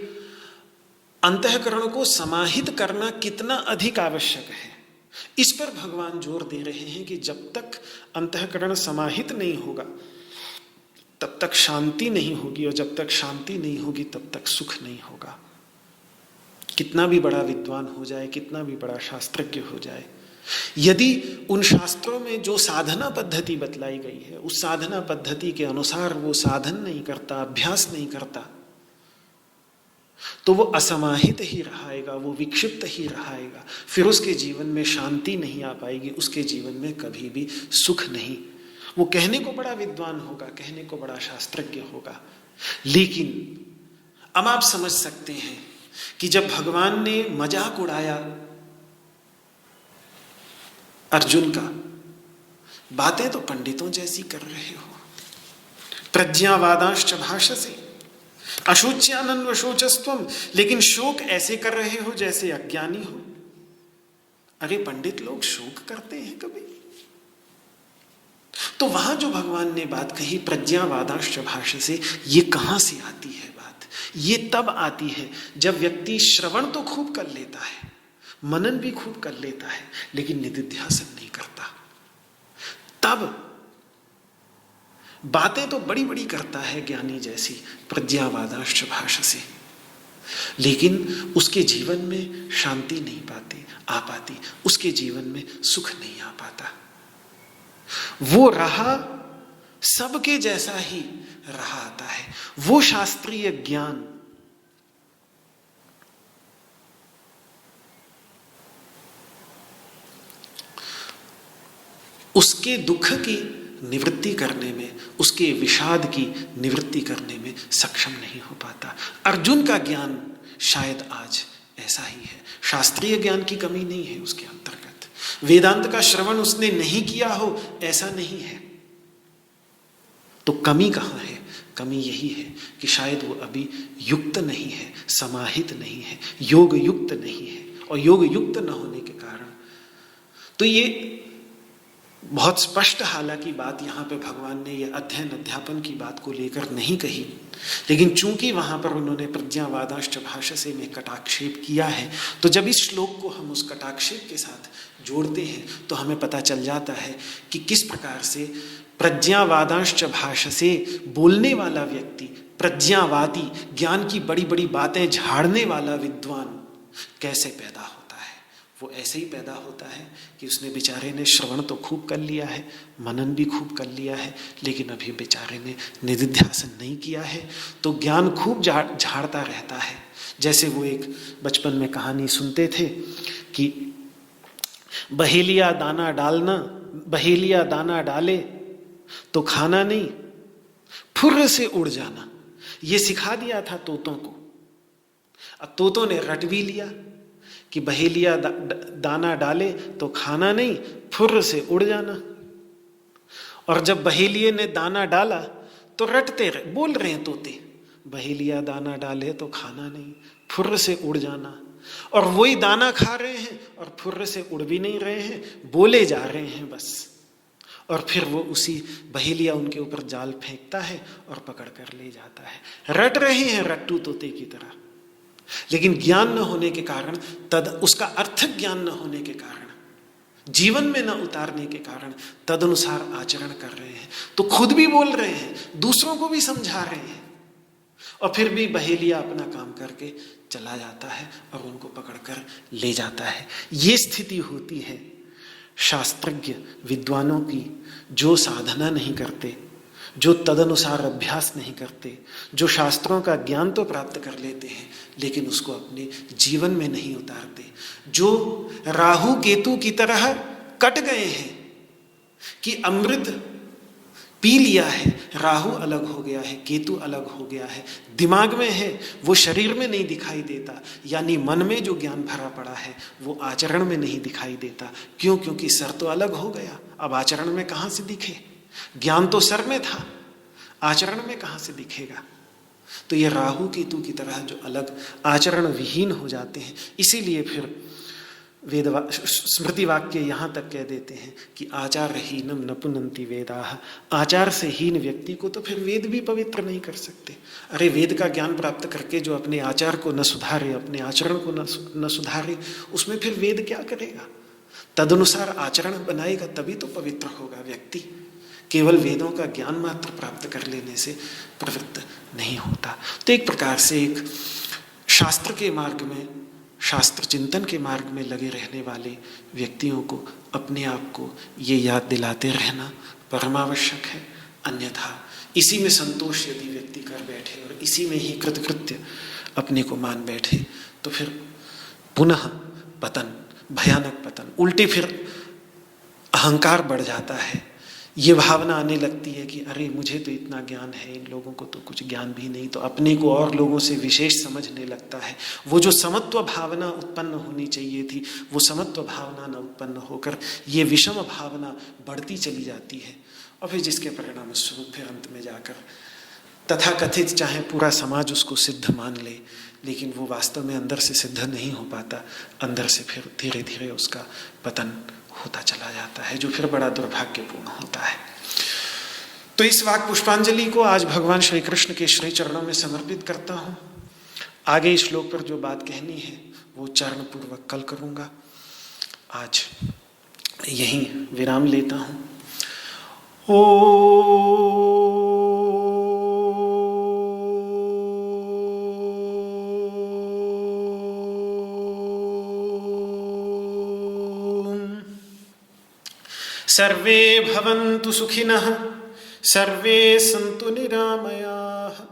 अंतःकरण को समाहित करना कितना अधिक आवश्यक है, इस पर भगवान जोर दे रहे हैं कि जब तक अंतःकरण समाहित नहीं होगा तब तक शांति नहीं होगी, और जब तक शांति नहीं होगी तब तक सुख नहीं होगा। कितना भी बड़ा विद्वान हो जाए, कितना भी बड़ा शास्त्रज्ञ हो जाए, यदि उन शास्त्रों में जो साधना पद्धति बतलाई गई है उस साधना पद्धति के अनुसार वो साधन नहीं करता, अभ्यास नहीं करता, तो वो असमाहित ही रहाएगा, वो विक्षिप्त ही रहाएगा। फिर उसके जीवन में शांति नहीं आ पाएगी, उसके जीवन में कभी भी सुख नहीं। वो कहने को बड़ा विद्वान होगा, कहने को बड़ा शास्त्रज्ञ होगा, लेकिन अब आप समझ सकते हैं कि जब भगवान ने मजाक उड़ाया अर्जुन का, बातें तो पंडितों जैसी कर रहे हो, प्रज्ञावादांश्च भाषसे अशोच्यानन्व शोचस्त्वम, लेकिन शोक ऐसे कर रहे हो जैसे अज्ञानी हो। अरे पंडित लोग शोक करते हैं कभी? तो वहां जो भगवान ने बात कही प्रज्ञावादांश्च भाषसे, ये कहां से आती है बात? ये तब आती है जब व्यक्ति श्रवण तो खूब कर लेता है, मनन भी खूब कर लेता है, लेकिन निधिध्यासन नहीं करता। तब बातें तो बड़ी बड़ी करता है ज्ञानी जैसी, प्रज्ञावादांश्च भाषसे, लेकिन उसके जीवन में शांति नहीं आ पाती, उसके जीवन में सुख नहीं आ पाता। वो रहा सबके जैसा ही रहा आता है, वो शास्त्रीय ज्ञान उसके दुख की निवृत्ति करने में, उसके विषाद की निवृत्ति करने में सक्षम नहीं हो पाता। अर्जुन का ज्ञान शायद आज ऐसा ही है, शास्त्रीय ज्ञान की कमी नहीं है उसके अंतर्गत, वेदांत का श्रवण उसने नहीं किया हो ऐसा नहीं है। तो कमी कहाँ है? कमी यही है कि शायद वो अभी युक्त नहीं है, समाहित नहीं है, योग युक्त नहीं है, और योग युक्त न होने के कारण तो ये बहुत स्पष्ट हालांकि बात यहाँ पे भगवान ने ये अध्ययन अध्यापन की बात को लेकर नहीं कही, लेकिन चूंकि वहाँ पर उन्होंने प्रज्ञावादांश्च भाषसे में कटाक्षेप किया है, तो जब इस श्लोक को हम उस कटाक्षेप के साथ जोड़ते हैं तो हमें पता चल जाता है कि किस प्रकार से प्रज्ञावादांश्च भाषसे बोलने वाला व्यक्ति, प्रज्ञावादी, ज्ञान की बड़ी बड़ी बातें झाड़ने वाला विद्वान कैसे पैदा होता है। वो ऐसे ही पैदा होता है कि उसने बेचारे ने श्रवण तो खूब कर लिया है, मनन भी खूब कर लिया है, लेकिन अभी बेचारे ने निधिध्यासन नहीं किया है, तो ज्ञान खूब झाड़ता रहता है। जैसे वो एक बचपन में कहानी सुनते थे कि बहेलिया दाना डालना, बहेलिया दाना डाले तो खाना नहीं, फुर्र से उड़ जाना। ये सिखा दिया था तोतों को। अब तोतों ने रट भी लिया कि बहेलिया दाना डाले तो खाना नहीं, फुर्र से उड़ जाना। और जब बहेलिये ने दाना डाला तो रटते रहे, बोल रहे हैं तोते, बहेलिया दाना डाले तो खाना नहीं, फुर्र से उड़ जाना। और वही दाना खा रहे हैं और फुर्र से उड़ भी नहीं रहे हैं, बोले जा रहे हैं बस। और फिर वो उसी बहेलिया उनके ऊपर जाल फेंकता है और पकड़ कर ले जाता है। रट रहे हैं रट्टू तोते की तरह, लेकिन ज्ञान न होने के कारण, उसका अर्थ ज्ञान न होने के कारण, जीवन में न उतारने के कारण तदनुसार आचरण कर रहे हैं। तो खुद भी बोल रहे हैं, दूसरों को भी समझा रहे हैं, और फिर भी बहेलिया अपना काम करके चला जाता है और उनको पकड़कर ले जाता है। ये स्थिति होती है शास्त्रज्ञ विद्वानों की, जो साधना नहीं करते, जो तदनुसार अभ्यास नहीं करते, जो शास्त्रों का ज्ञान तो प्राप्त कर लेते हैं लेकिन उसको अपने जीवन में नहीं उतारते, जो राहु केतु की तरह कट गए हैं कि अमृत पी लिया है, राहु अलग हो गया है, केतु अलग हो गया है, दिमाग में है, वो शरीर में नहीं दिखाई देता, यानी मन में जो ज्ञान भरा पड़ा है वो आचरण में नहीं दिखाई देता। क्यों? क्योंकि सर तो अलग हो गया, अब आचरण में कहाँ से दिखे? ज्ञान तो सर में था, आचरण में कहाँ से दिखेगा? तो ये राहु केतु की तरह जो अलग आचरण विहीन हो जाते हैं, इसीलिए फिर स्मृति वाक्य यहाँ तक कह देते हैं कि आचारहीनम न पुनन्ति वेदाः। आचार से हीन व्यक्ति को तो फिर वेद भी पवित्र नहीं कर सकते। अरे वेद का ज्ञान प्राप्त करके जो अपने आचार को न सुधारे, अपने आचरण को न सुधारे, उसमें फिर वेद क्या करेगा? तदनुसार आचरण बनाएगा तभी तो पवित्र होगा व्यक्ति। केवल वेदों का ज्ञान मात्र प्राप्त कर लेने से प्रवृत्त नहीं होता। तो एक प्रकार से एक शास्त्र के मार्ग में, शास्त्र चिंतन के मार्ग में लगे रहने वाले व्यक्तियों को अपने आप को ये याद दिलाते रहना परमावश्यक है। अन्यथा इसी में संतोष यदि व्यक्ति कर बैठे और इसी में ही कृतकृत्य अपने को मान बैठे तो फिर पुनः पतन, भयानक पतन, उल्टे फिर अहंकार बढ़ जाता है। ये भावना आने लगती है कि अरे मुझे तो इतना ज्ञान है, इन लोगों को तो कुछ ज्ञान भी नहीं, तो अपने को और लोगों से विशेष समझने लगता है। वो जो समत्व भावना उत्पन्न होनी चाहिए थी वो समत्व भावना न उत्पन्न होकर ये विषम भावना बढ़ती चली जाती है, और फिर जिसके परिणाम स्वरूप फिर अंत में जाकर तथाकथित चाहे पूरा समाज उसको सिद्ध मान ले, लेकिन वो वास्तव में अंदर से सिद्ध नहीं हो पाता, अंदर से फिर धीरे धीरे उसका पतन होता चला जाता है, जो फिर बड़ा दुर्भाग्यपूर्ण होता है। तो इस वाक पुष्पांजलि को आज भगवान श्री कृष्ण के श्री चरणों में समर्पित करता हूँ। आगे इस श्लोक पर जो बात कहनी है वो चरण पूर्वक कल करूँगा। आज यहीं विराम लेता हूँ। सर्वे भवन्तु सुखिनः, सर्वे सन्तु निरामयाः,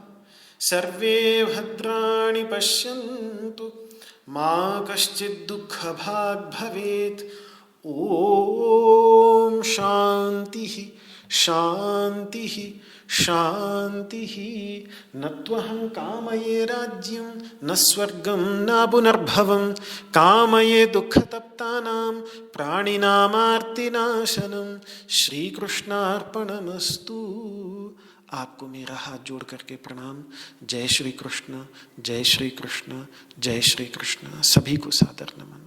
सर्वे भद्राणि पश्यन्तु, मा कश्चित् दुःखभाग् भवेत्। ॐ शान्तिः शान्तिः शान्तिः। न त्वहं कामये राज्यं न स्वर्गं न पुनर्भवं, कामये दुःखतप्तानां प्राणिनामार्तिनाशनं। श्रीकृष्णार्पणमस्तु। आपको मेरा हाथ जोड़ करके प्रणाम। जय श्री कृष्ण, जय श्री कृष्ण, जय श्री कृष्ण। सभी को सादर नमन।